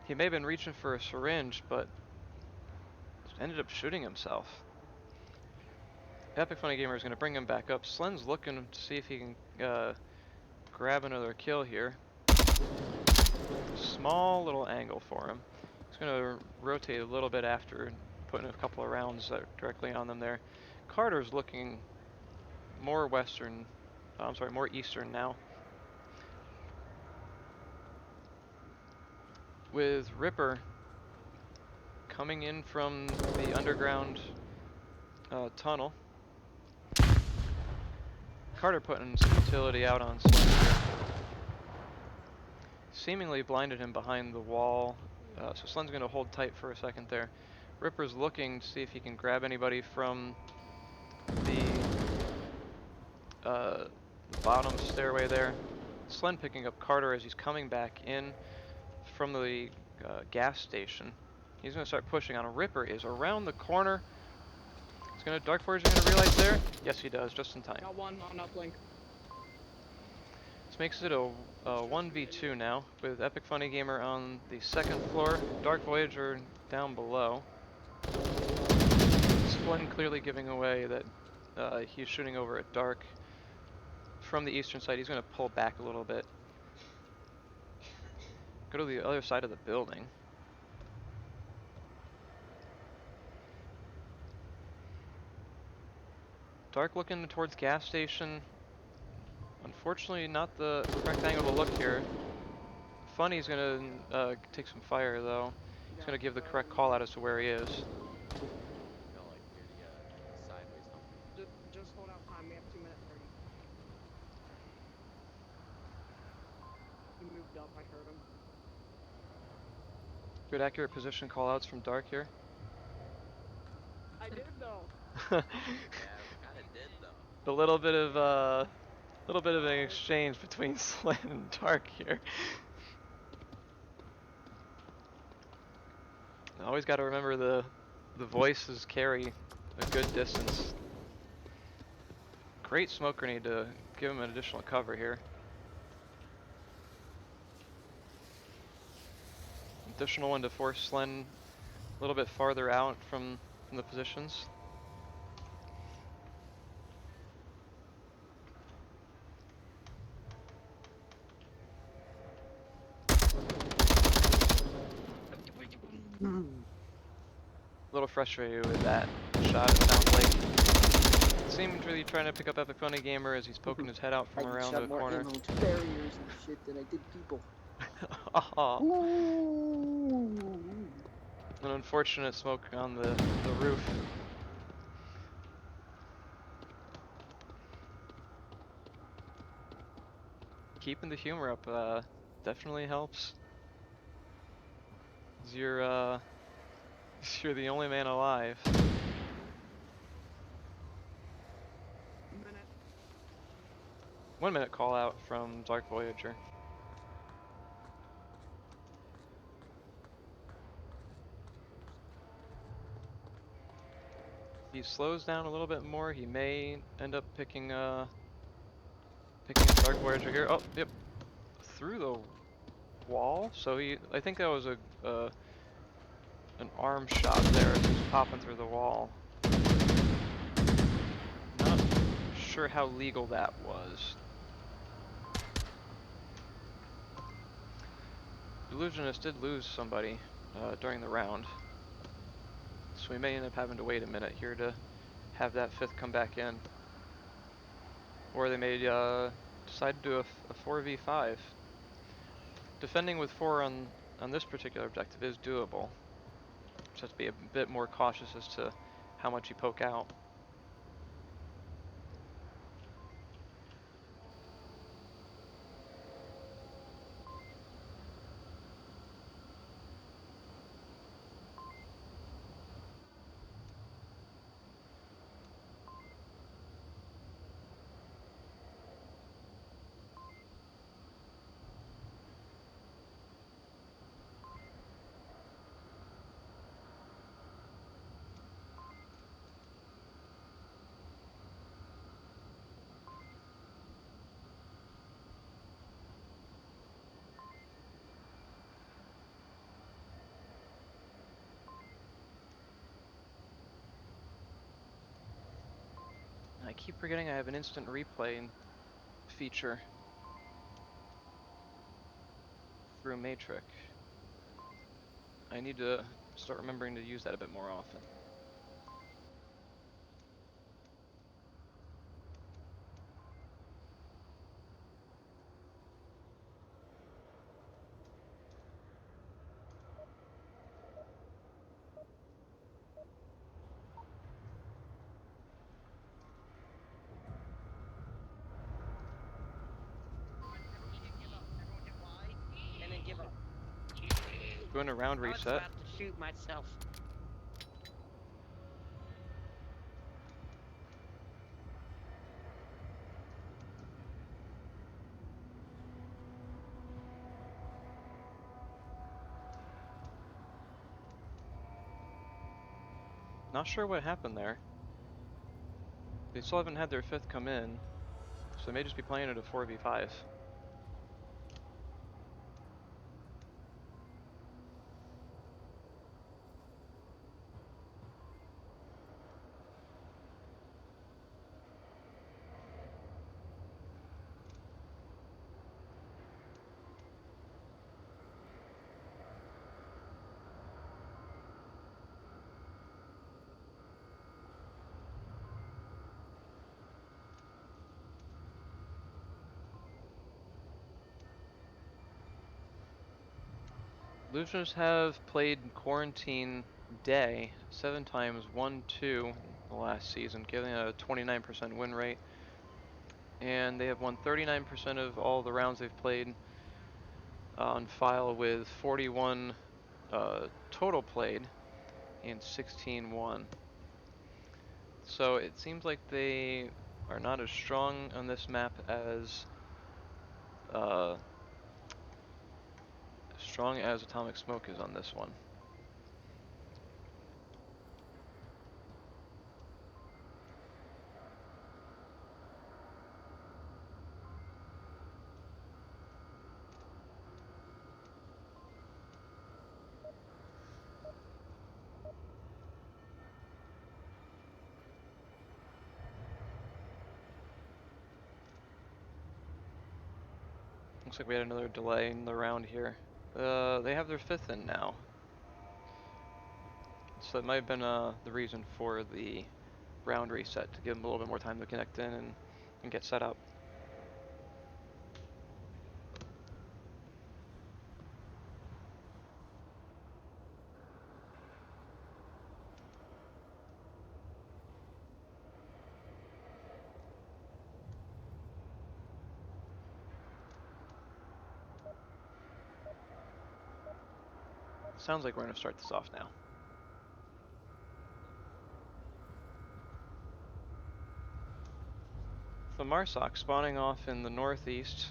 He may have been reaching for a syringe, but ended up shooting himself. Epic Funny Gamer is going to bring him back up. Slen's looking to see if he can grab another kill here. Small little angle for him. He's He's gonna rotate a little bit after putting a couple of rounds directly on them there. Carter's looking more western, I'm sorry, more eastern now. With Ripper coming in from the underground tunnel. Carter putting some utility out on Slender. Seemingly blinded him behind the wall, so Slen's going to hold tight for a second there. Ripper's looking to see if he can grab anybody from the bottom stairway there. Slen picking up Carter as he's coming back in from the gas station. He's going to start pushing on him. Ripper is around the corner. He's going to Dark Forge going to realize there? Yes, he does, just in time. Got one on uplink. This makes it a 1v2 now, with Epic Funny Gamer on the second floor, Dark Voyager down below. Splen clearly giving away that he's shooting over at Dark from the eastern side. He's going to pull back a little bit. Go to the other side of the building. Dark looking towards gas station. Unfortunately, not the correct angle to look here. Funny's gonna take some fire though. He's gonna give the correct call out as to where he is. No, like near the sideways humping. Just hold out time. We have 2 minutes 30. He moved up. I heard him. Good accurate position call outs from Dark here. I did though. Yeah, we kind of did though. A little bit of an exchange between Slen and Dark here. Always got to remember the voices carry a good distance. Great smoke grenade to give him an additional cover here. Additional one to force Slen a little bit farther out from the positions. A little frustrated with that shot, it sounds like. Seemed really trying to pick up Epic Funny Gamer as he's poking his head out from around the corner. I shot more ammo to barriers and shit than I did people. An unfortunate smoke on the roof. Keeping the humor up definitely helps. You're the only man alive. 1 minute. 1 minute call out from Dark Voyager. He slows down a little bit more. He may end up picking up Dark Voyager here. Oh, yep, through the wall. So I think that was an arm shot there as he's popping through the wall. Not sure how legal that was. Illusionists did lose somebody during the round. So we may end up having to wait a minute here to have that fifth come back in. Or they may decide to do a 4v5. Defending with 4 on this particular objective is doable. Just have to be a bit more cautious as to how much you poke out. I keep forgetting I have an instant replay feature through Matrix. I need to start remembering to use that a bit more often. Give up. Everyone hit Y, and then give up. Doing a round I was reset. about to shoot myself. Not sure what happened there. They still haven't had their 5th come in, so they may just be playing it a 4v5. Illusionists have played Quarantine Day 7 times, 1-2 in the last season, giving a 29% win rate. And they have won 39% of all the rounds they've played on file, with 41 total played and 16 won. So it seems like they are not as strong on this map as strong as Atomic Smoke is on this one. Looks like we had another delay in the round here. They have their 5th in now. So that might have been the reason for the round reset, to give them a little bit more time to connect in and get set up. Sounds like we're going to start this off now. The Marsoc spawning off in the northeast.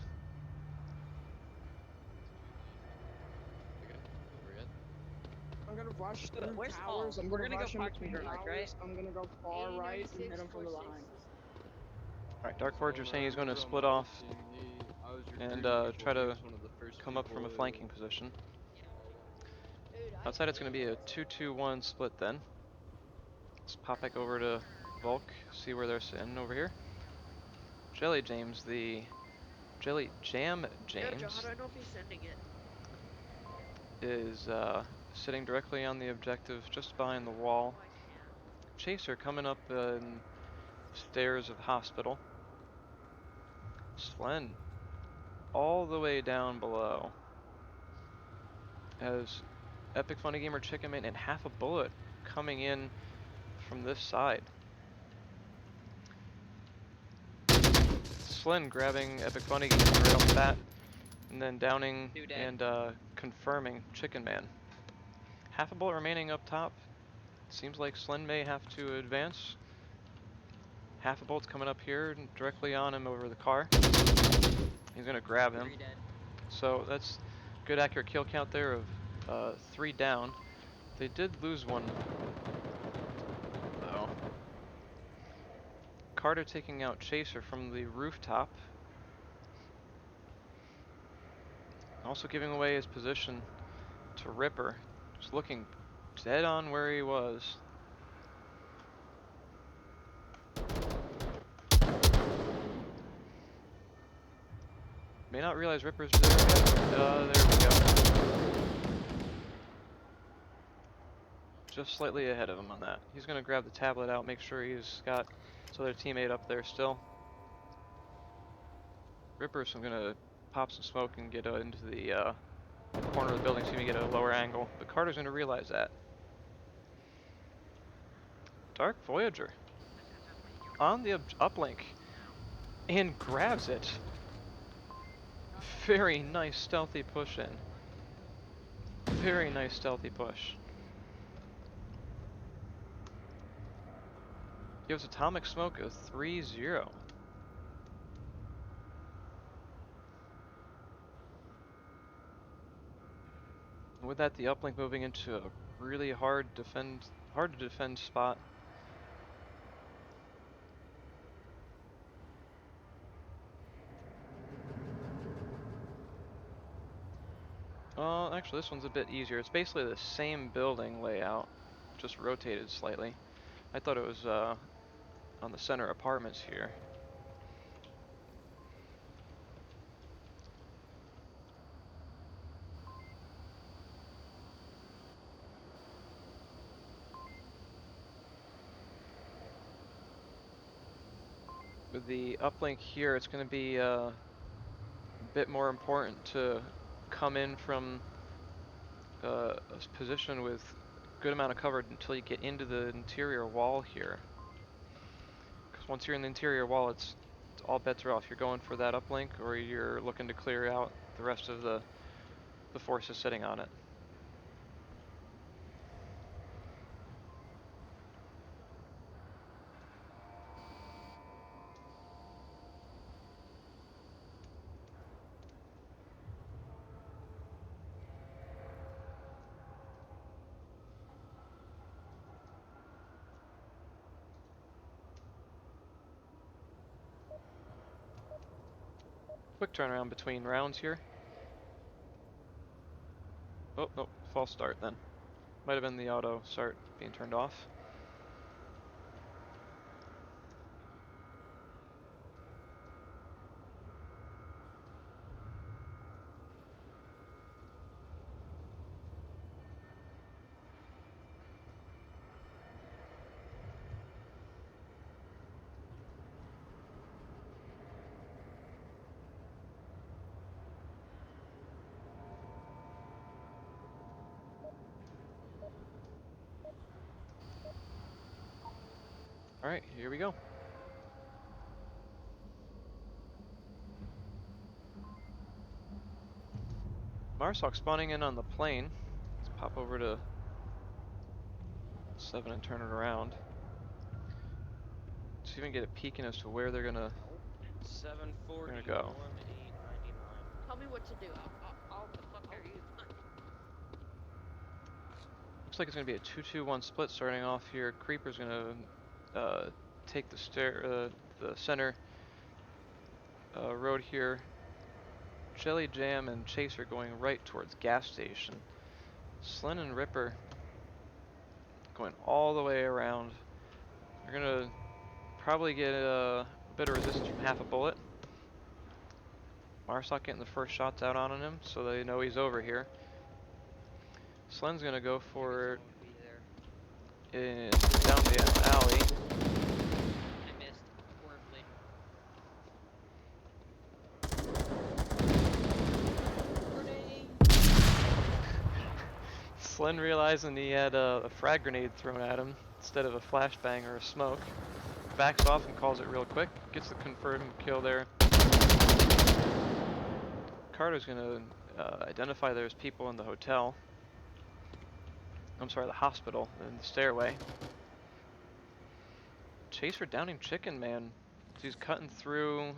I'm gonna rush through Where's towers. Paul? I'm We're gonna gonna go rush in park between your garage, towers. right? I'm gonna go far right and 8096, hit him from the 46. behind. Alright, Dark Forger saying he's going to split off and try to come up from a flanking position. Dude, Outside it's going to be a 2-2-1 split then. Let's pop back over to Volk, see where they're sitting over here. Jelly James, the Jelly Jam James, Jojo, how do I know if he's sending it? is sitting directly on the objective just behind the wall. Oh, I can't. Chaser coming up in stairs of hospital. Slen all the way down below. As Epic Funny Gamer Chicken Mate and half a bullet coming in from this side. Slen grabbing Epic Funny Gamer right off the bat, and then downing and confirming Chicken Man. Half a bullet remaining up top. Seems like Slen may have to advance. Half a bullet's coming up here directly on him over the car. He's gonna grab him. So that's good accurate kill count there of 3 down. They did lose one though. Carter taking out Chaser from the rooftop. Also giving away his position to Ripper. Just looking dead on where he was. May not realize Ripper's there yet. There we go. just slightly ahead of him on that. He's gonna grab the tablet out, make sure he's got his other teammate up there still. Ripper's gonna pop some smoke and get into the corner of the building so he can get a lower angle. But Carter's gonna realize that. Dark Voyager on the uplink and grabs it. Very nice stealthy push in. Very nice stealthy push. Gives Atomic Smoke a 3-0. With that, the uplink moving into a really hard to defend spot. Actually, this one's a bit easier. It's basically the same building layout, just rotated slightly. I thought it was on the center apartments here. With the uplink here, it's going to be a bit more important to come in from a position with good amount of cover until you get into the interior wall here. Because once you're in the interior wall, it's all bets are off. You're going for that uplink, or you're looking to clear out the rest of the forces sitting on it. Quick turnaround between rounds here. Oh, no, false start then. Might have been the auto start being turned off. Alright, here we go. Marsoc spawning in on the plane. Let's pop over to 7 and turn it around. Let's even get a peek in as to where they're gonna 740. go. 1899. Tell me what to do. I'll The fuck are you? Looks like it's gonna be a 2-2-1 split starting off here. Creeper's gonna take the center road here. Jelly Jam and Chaser going right towards gas station. Slen and Ripper going all the way around. They're gonna probably get a bit of resistance from half a bullet. Marsoc getting the first shots out on him, so they know he's over here. Slen's gonna go for it down the alley. I missed horribly. Slen realizing he had a frag grenade thrown at him instead of a flashbang or a smoke. Backs off and calls it real quick. Gets the confirmed kill there. Carter's gonna identify there's people in the hotel. I'm sorry, the hospital, in the stairway. Chaser downing Chicken Man. He's cutting through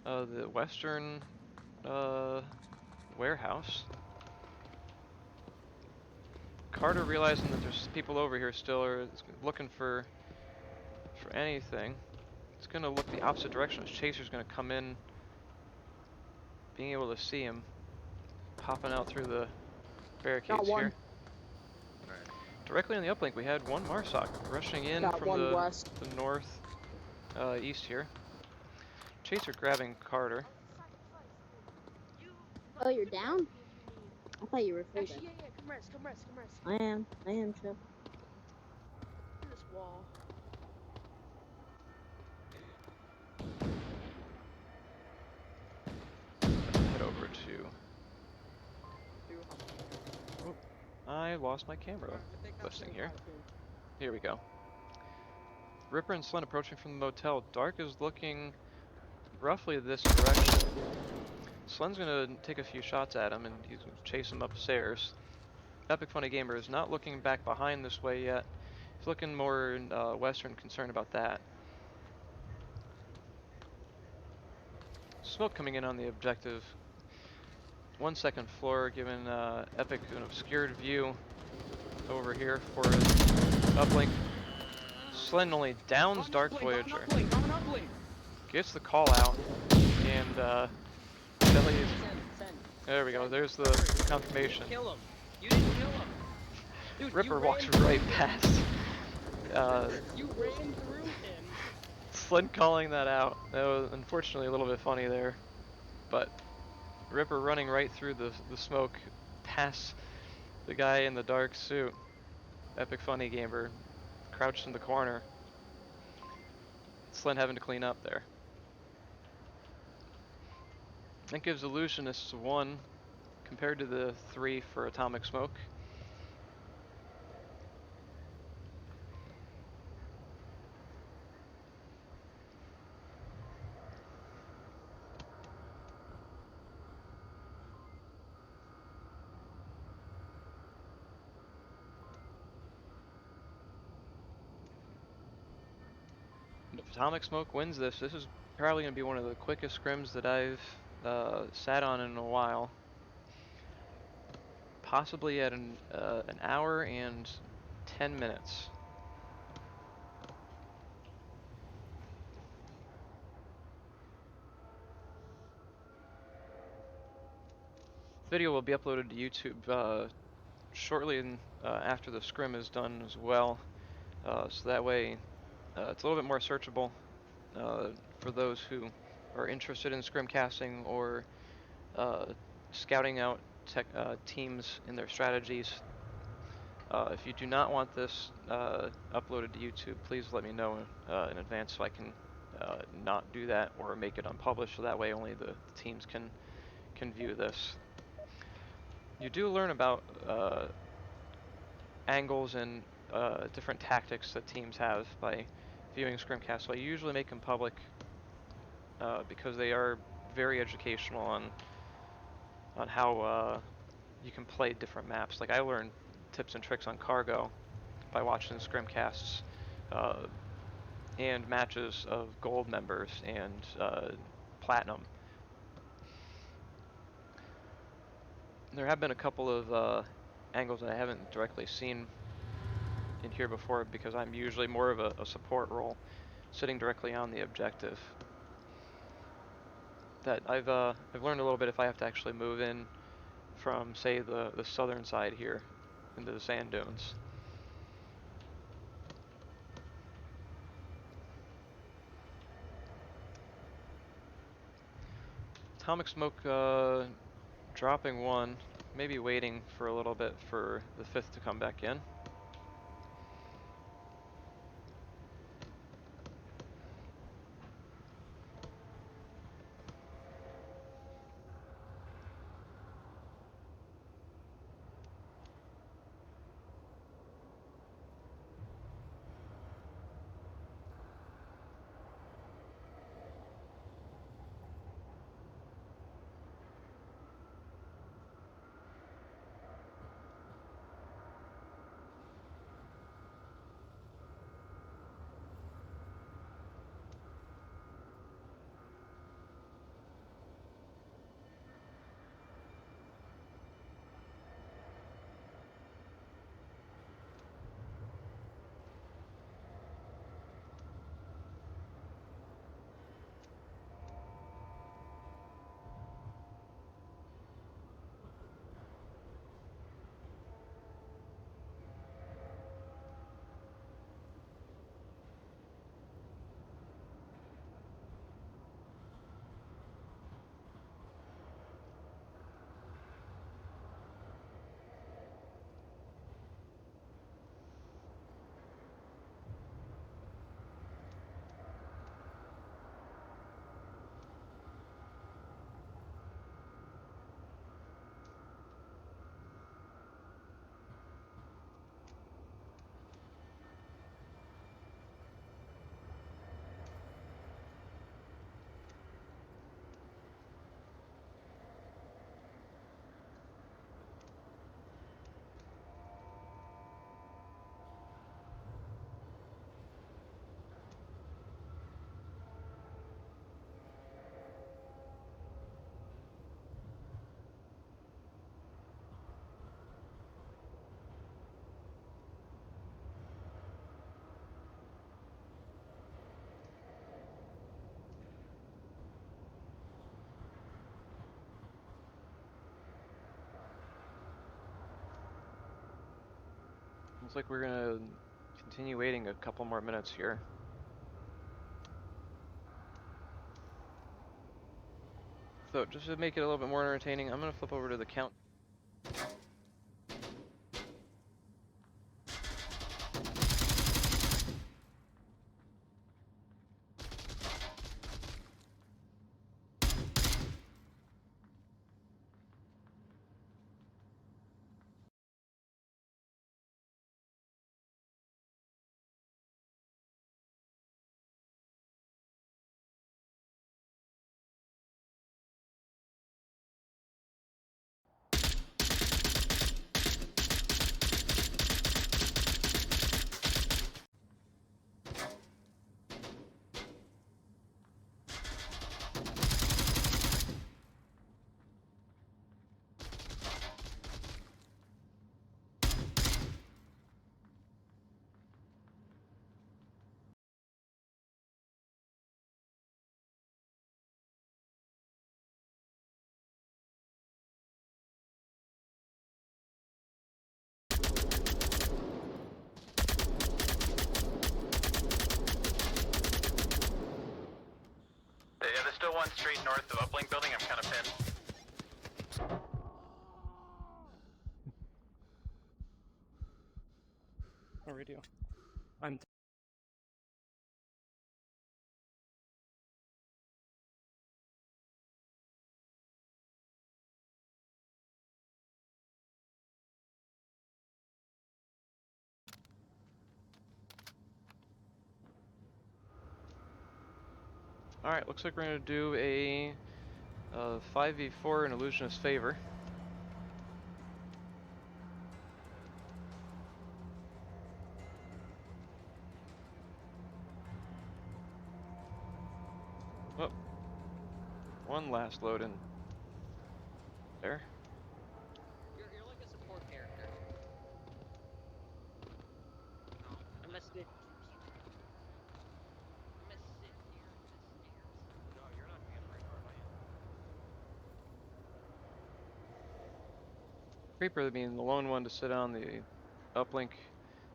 the western warehouse. Carter realizing that there's people over here still, or looking for anything. It's gonna look the opposite direction as Chaser's gonna come in, being able to see him popping out through the barricades here. Directly on the uplink, we had one Marsoc rushing in from the north east here. Chaser grabbing Carter. Oh, you're down? I thought you were free Actually, yeah, come rest. then. I am, Chip. In this wall. Head over to. Oh, I lost my camera listing here. Here we go. Ripper and Slen approaching from the motel. Dark is looking roughly this direction. Slen's gonna take a few shots at him and he's gonna chase him upstairs. Epic Funny Gamer is not looking back behind this way yet. He's looking more western, concerned about that. Smoke coming in on the objective. 1 second floor, giving Epic an obscured view over here for his uplink. Slen only downs Dark Voyager. Gets the call out, and Kelly's. There we go, there's the confirmation. Kill him. You didn't kill him. Dude, Ripper walks right past. You ran through him. Slen calling that out. That was unfortunately a little bit funny there. But Ripper running right through the smoke past the guy in the dark suit. Epic Funny Gamer crouched in the corner. Slen having to clean up there. That gives Illusionists 1 compared to the 3 for Atomic Smoke. If Atomic Smoke wins this is probably going to be one of the quickest scrims that I've sat on in a while. Possibly at an hour and 10 minutes. Video will be uploaded to YouTube shortly after the scrim is done as well. So that way it's a little bit more searchable for those who are interested in scrimcasting or scouting out teams in their strategies. If you do not want this uploaded to YouTube, please let me know in advance so I can not do that or make it unpublished, so that way only the teams can view this. You do learn about angles and different tactics that teams have by viewing scrimcasts, so I usually make them public because they are very educational on how you can play different maps. Like I learned tips and tricks on cargo by watching scrimcasts and matches of gold members and platinum. There have been a couple of angles that I haven't directly seen in here before because I'm usually more of a support role, sitting directly on the objective. That I've learned a little bit if I have to actually move in from, say, the southern side here into the sand dunes. Atomic Smoke dropping 1, maybe waiting for a little bit for the 5th to come back in. like we're gonna continue waiting a couple more minutes here. So just to make it a little bit more entertaining, I'm gonna flip over to the count. Yeah, there's still one straight north of uplink building. I'm kind of pinned. Oh, radio. I'm. Alright, looks like we're gonna do a 5v4 in Illusionist favor. Oh, one last load in there. You're like a support character. I'm gonna sit. I'm gonna sit here in the stairs. No, you're not gonna get very far, are you? Creeper being the lone one to sit on the uplink.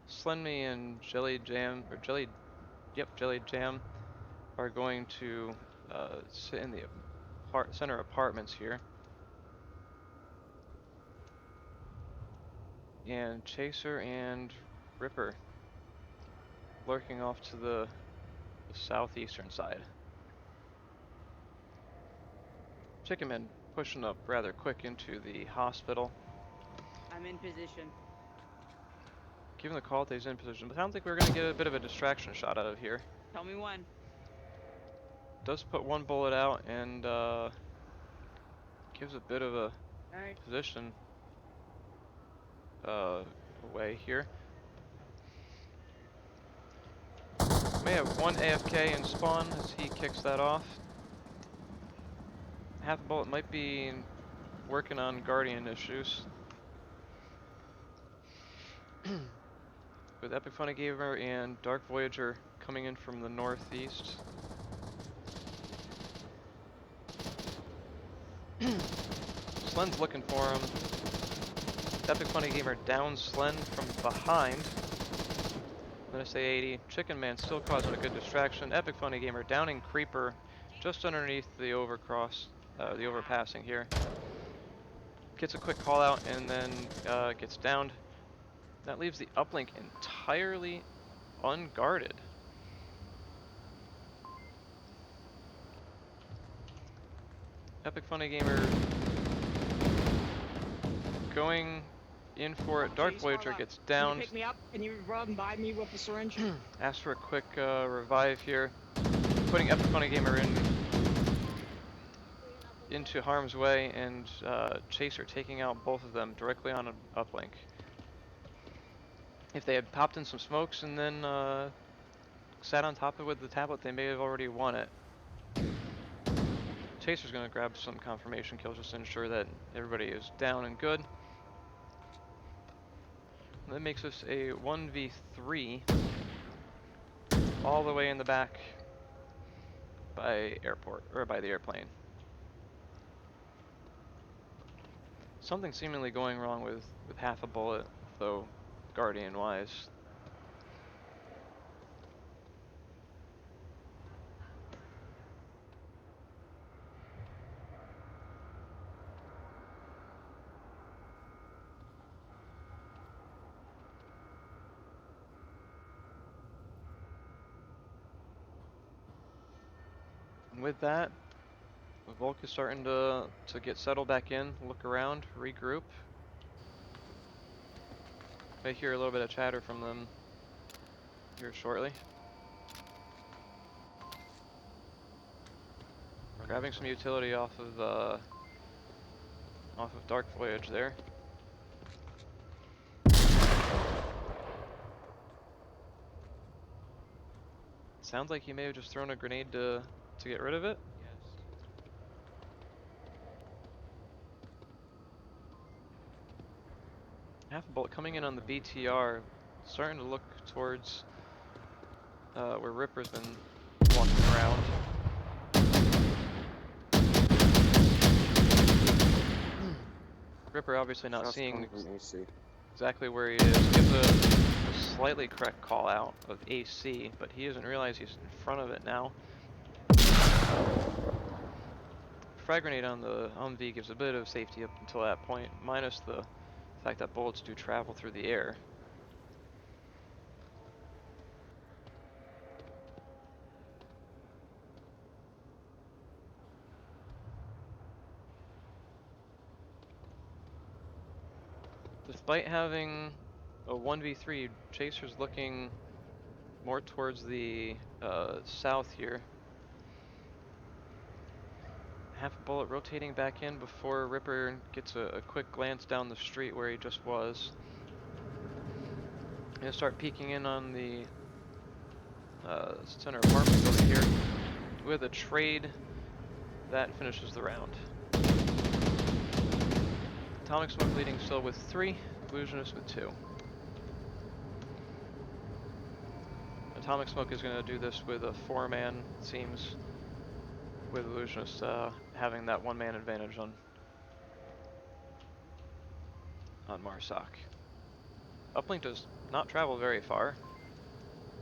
Slenmy and Jelly Jam, or Jelly Jam, are going to sit in the center apartments here. And Chaser and Ripper lurking off to the southeastern side. Chickenman pushing up rather quick into the hospital. I'm in position. Given the call that he's in position, but I don't think we're going to get a bit of a distraction shot out of here. Tell me when. Does put one bullet out and gives a bit of a Alright. position away here. May have one AFK in spawn as he kicks that off. Half a bullet might be working on Guardian issues. With Epic Funny Gamer and Dark Voyager coming in from the northeast. Slen's looking for him. Epic Funny Gamer down Slen from behind. I'm gonna say 80. Chicken Man still causing a good distraction. Epic Funny Gamer downing Creeper just underneath the overcross, the overpassing here. Gets a quick call out and then gets downed. That leaves the uplink entirely unguarded. Epic Funny Gamer going in for it. Dark Voyager gets down. Can you pick me up? Can you run by me with the syringe? Ask for a quick revive here. Putting Epic Funny Gamer into harm's way, and Chaser taking out both of them directly on an uplink. If they had popped in some smokes and then sat on top of it with the tablet, they may have already won it. Chaser's gonna grab some confirmation kills just to ensure that everybody is down and good. And that makes us a 1v3 all the way in the back by airport, or by the airplane. Something seemingly going wrong with half a bullet, though Guardian wise. And with that, the Volk is starting to get settled back in, look around, regroup. May hear a little bit of chatter from them here shortly. Grabbing some utility off of Dark Voyage there. Sounds like he may have just thrown a grenade to get rid of it. Half a bullet coming in on the BTR, starting to look towards where Ripper's been walking around. Ripper obviously not Shots seeing coming from AC. exactly where he is. Gives a slightly correct call out of AC, but he doesn't realize he's in front of it now. Frag grenade on the Humvee gives a bit of safety up until that point, minus the fact that bullets do travel through the air. Despite having a 1v3, Chaser's looking more towards the south here. Half a bullet rotating back in before Ripper gets a quick glance down the street where he just was. Gonna start peeking in on the center apartment building here with a trade that finishes the round. Atomic Smoke leading still with 3, Illusionists with 2. Atomic Smoke is going to do this with a 4-man, it seems, with Illusionists having that 1-man advantage on Marsoc. Uplink does not travel very far,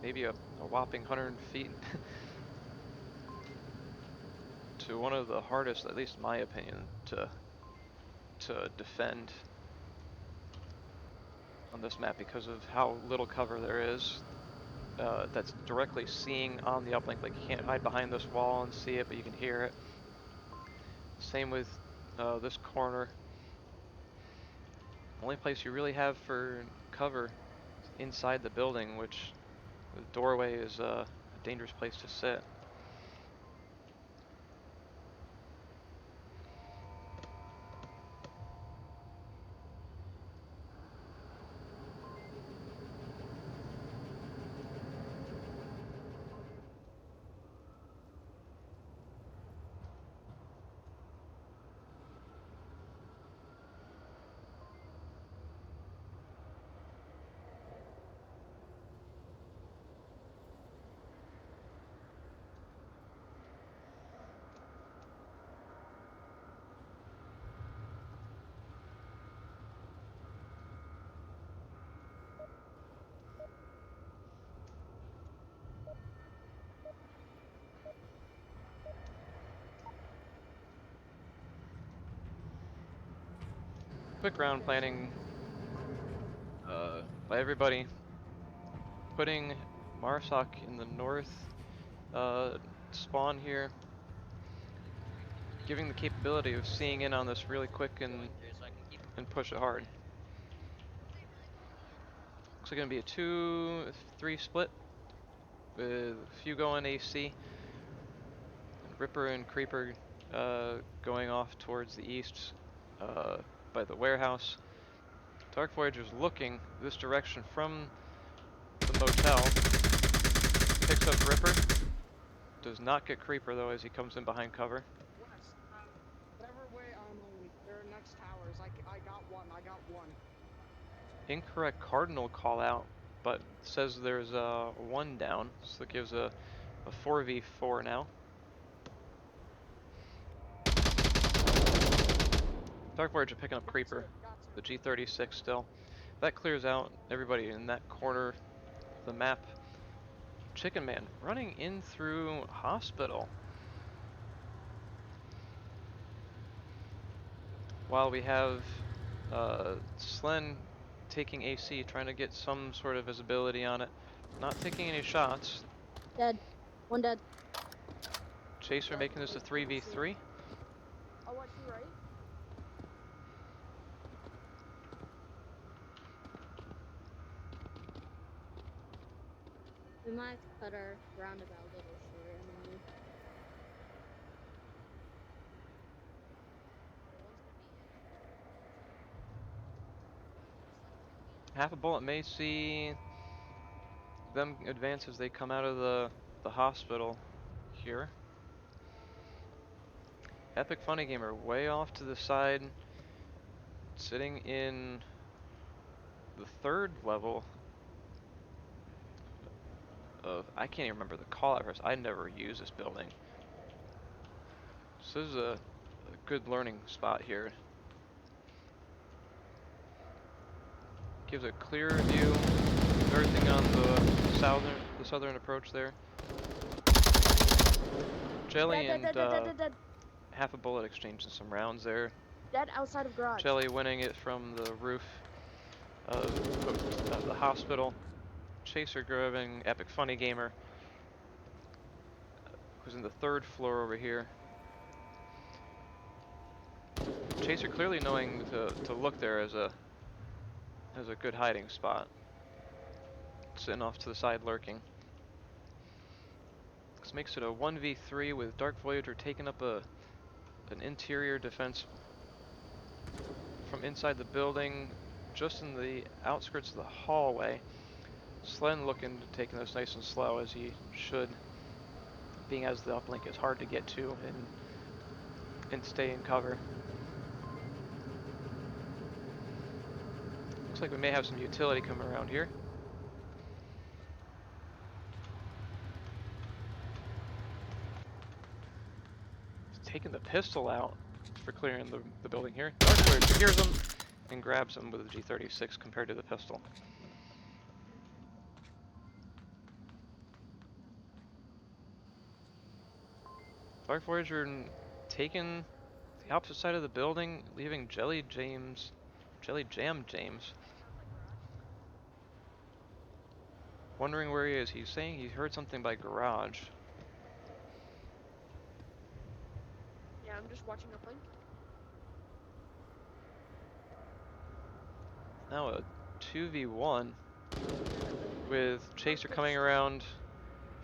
maybe a whopping 100 feet to one of the hardest, at least in my opinion, to defend on this map because of how little cover there is. That's directly seeing on the uplink. Like, you can't hide behind this wall and see it, but you can hear it. Same with this corner. Only place you really have for cover is inside the building, which the doorway is a dangerous place to sit. Quick round planning by everybody. Putting Marsoc in the north spawn here. Giving the capability of seeing in on this really quick and push it hard. Looks like gonna be a 2-3 split with a few going AC. And Ripper and Creeper going off towards the east by the warehouse. Dark Voyage is looking this direction from the motel. Picks up Ripper. Does not get Creeper though as he comes in behind cover. West, whatever way I'm on, they're next towers. I got one. Incorrect Cardinal call out, but says there's a 1 down, so it gives a 4v4 now. Dark Voyage are picking up Creeper, the G36 still. That clears out everybody in that corner of the map. Chicken Man running in through hospital. While we have Slen taking AC, trying to get some sort of visibility on it. Not taking any shots. Dead. One dead. Chaser making this a 3v3. Oh, I see, right? We might cut our roundabout a little short, Emily. Half a bullet may see them advance as they come out of the hospital here. Epic Funny Gamer way off to the side, sitting in the 3rd level of, I can't even remember the call out first. I never use this building. So this is a good learning spot here. Gives a clear view of everything on the southern approach there. Jelly Dead. and half a bullet exchanging some rounds there. Dead outside of garage. Jelly winning it from the roof of the hospital. Chaser grabbing Epic Funny Gamer, who's in the 3rd floor over here. Chaser clearly knowing to look there as a good hiding spot. Sitting off to the side lurking. This makes it a 1v3 with Dark Voyager taking up an interior defense from inside the building, just in the outskirts of the hallway. Slen looking to take this nice and slow, as he should, being as the uplink is hard to get to and stay in cover. Looks like we may have some utility coming around here. He's taking the pistol out for clearing the building here. Dark Voyager hears him and grabs him with a G36 compared to the pistol. Dark Voyager taking the opposite side of the building, leaving Jelly Jam James wondering where he is. He's saying he heard something by garage. Yeah, I'm just watching a blink. Now a 2v1 with Chaser coming around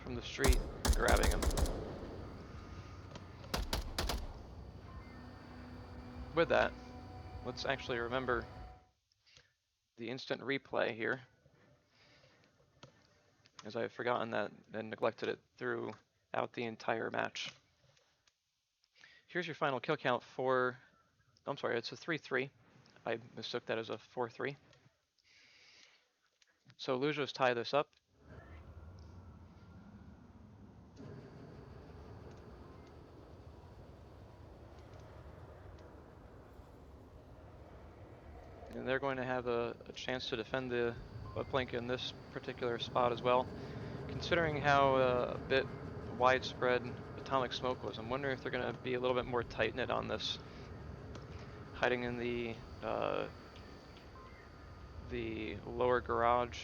from the street, grabbing him. With that, let's actually remember the instant replay here, as I've forgotten that and neglected it throughout the entire match. Here's your final kill count for, I'm sorry, it's a 3-3. I mistook that as a 4-3. So Lujo's tie this up. And they're going to have a chance to defend the uplink in this particular spot as well. Considering how a bit widespread atomic smoke was, I'm wondering if they're going to be a little bit more tight-knit on this, hiding in the lower garage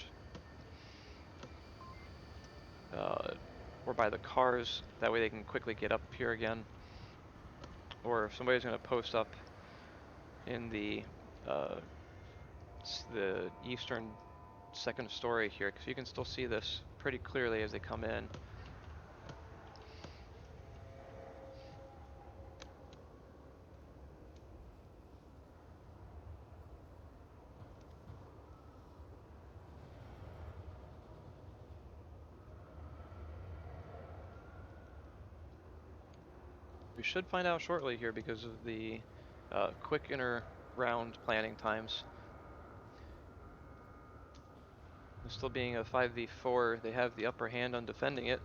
or by the cars. That way they can quickly get up here again. Or if somebody's going to post up in the eastern 2nd story here, because you can still see this pretty clearly as they come in. We should find out shortly here because of the quick inner round planning times. Still being a 5v4, they have the upper hand on defending it.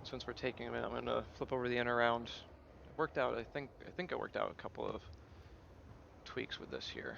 since we're taking a minute, I'm gonna flip over the inner round. It worked out. I think it worked out a couple of tweaks with this here.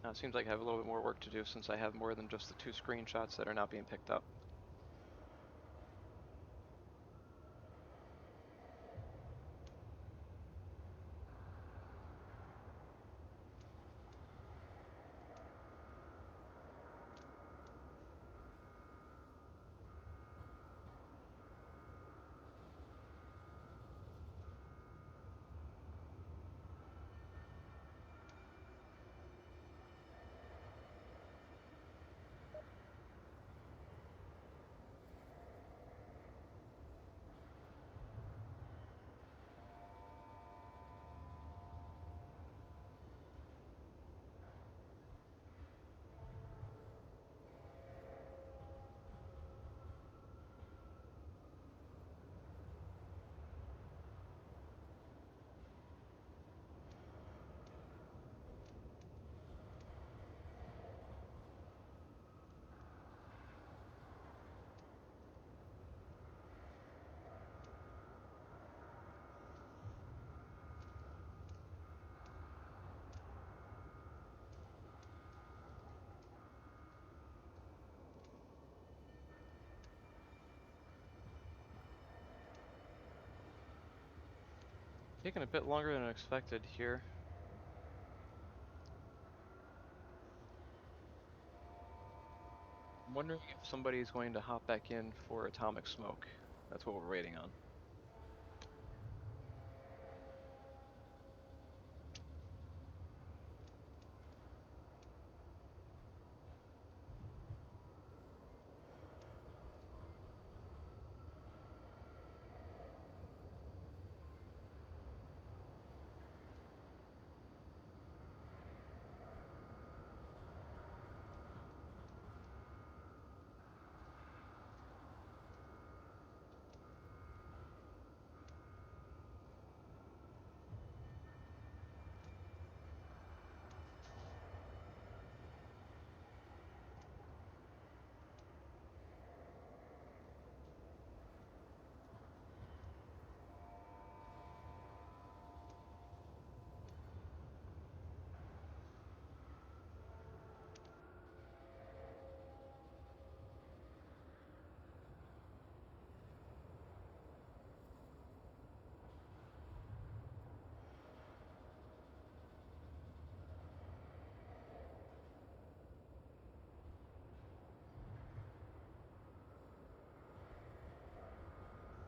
Now it seems like I have a little bit more work to do since I have more than just the 2 screenshots that are not being picked up. Taking a bit longer than expected here. I'm wondering if somebody's going to hop back in for Atomic Smoke. That's what we're waiting on.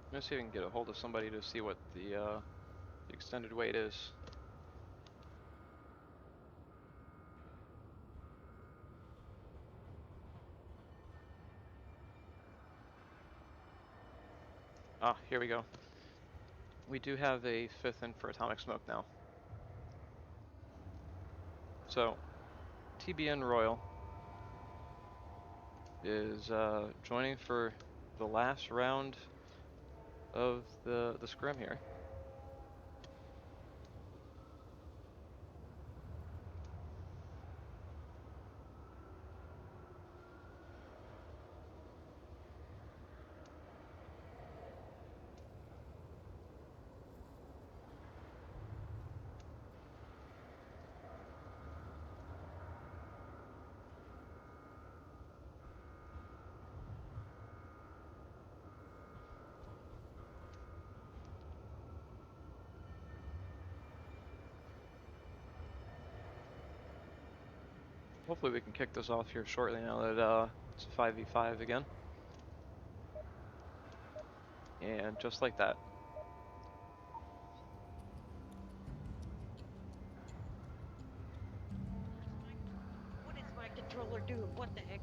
I'm gonna see if I can get a hold of somebody to see what the extended wait is. Ah, here we go. We do have a 5th in for Atomic Smoke now. So, TBN Royal is joining for the last round of the scrim here. Hopefully we can kick this off here shortly now that it's a 5v5 again. And just like that. Dude, what the heck?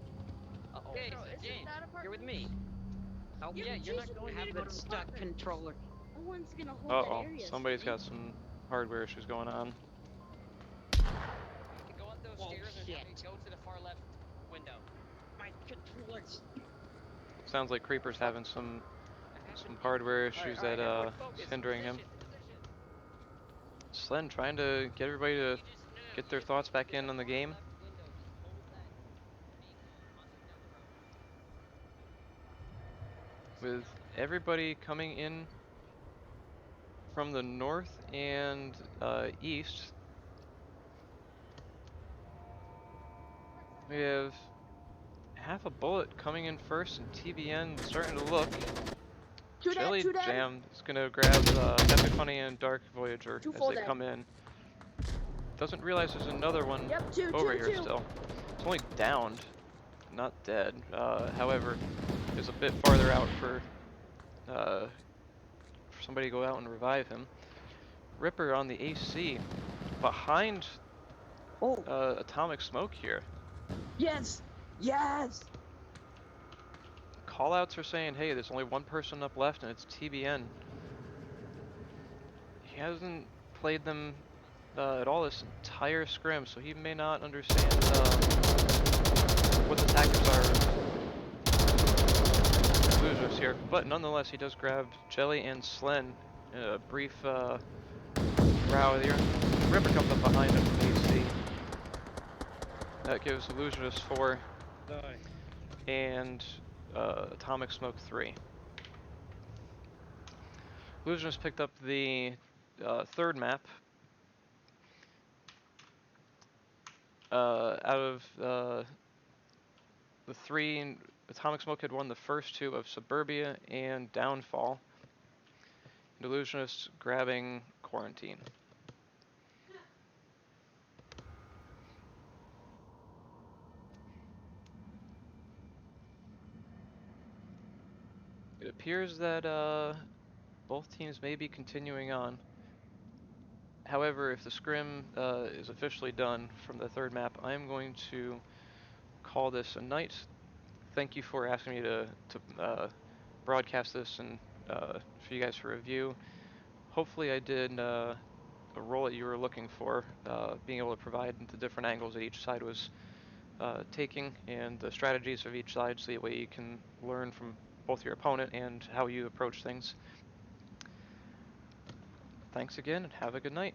Uh-oh. James, Bro, isn't James, that you're with apartments? me. Help Yeah, me. but You're not Jason, going we need to to have go a to stuck apartments. controller. No one's gonna hold that Uh-oh, area. somebody's Steven. got some hardware issues going on. Go up those Oh, stairs and shit. go to the far left window. My controllers. Sounds like Creeper's having some hardware issues that everyone is focus. hindering him. Position. Slen trying to get everybody to get their thoughts back in on the game. Left window. Just hold that beacon on the down the road. With everybody coming in from the north and east, we have half a bullet coming in first, and TBN starting to look. Jelly Jam is gonna grab Epic Honey and Dark Voyager as they come in. Doesn't realize there's another one over here still. It's only downed, not dead. However, is a bit farther out for somebody to go out and revive him. Ripper on the AC behind Atomic Smoke here. Yes! Yes! Callouts are saying, hey, there's only one person up left and it's TBN. He hasn't played them at all this entire scrim, so he may not understand what the tactics are of Illusionists here. But nonetheless, he does grab Jelly and Slen in a brief row here. Ripper comes up behind him from AC. That gives Illusionists 4 and Atomic Smoke 3. Illusionists picked up the third map. Out of the 3, Atomic Smoke had won the first 2 of Suburbia and Downfall. And Illusionists grabbing Quarantine. It appears that both teams may be continuing on. However, if the scrim is officially done from the third map, I am going to call this a night. Thank you for asking me to broadcast this and for you guys to review. Hopefully I did a role that you were looking for, being able to provide the different angles that each side was taking and the strategies of each side so that way you can learn from both your opponent and how you approach things. Thanks again and have a good night.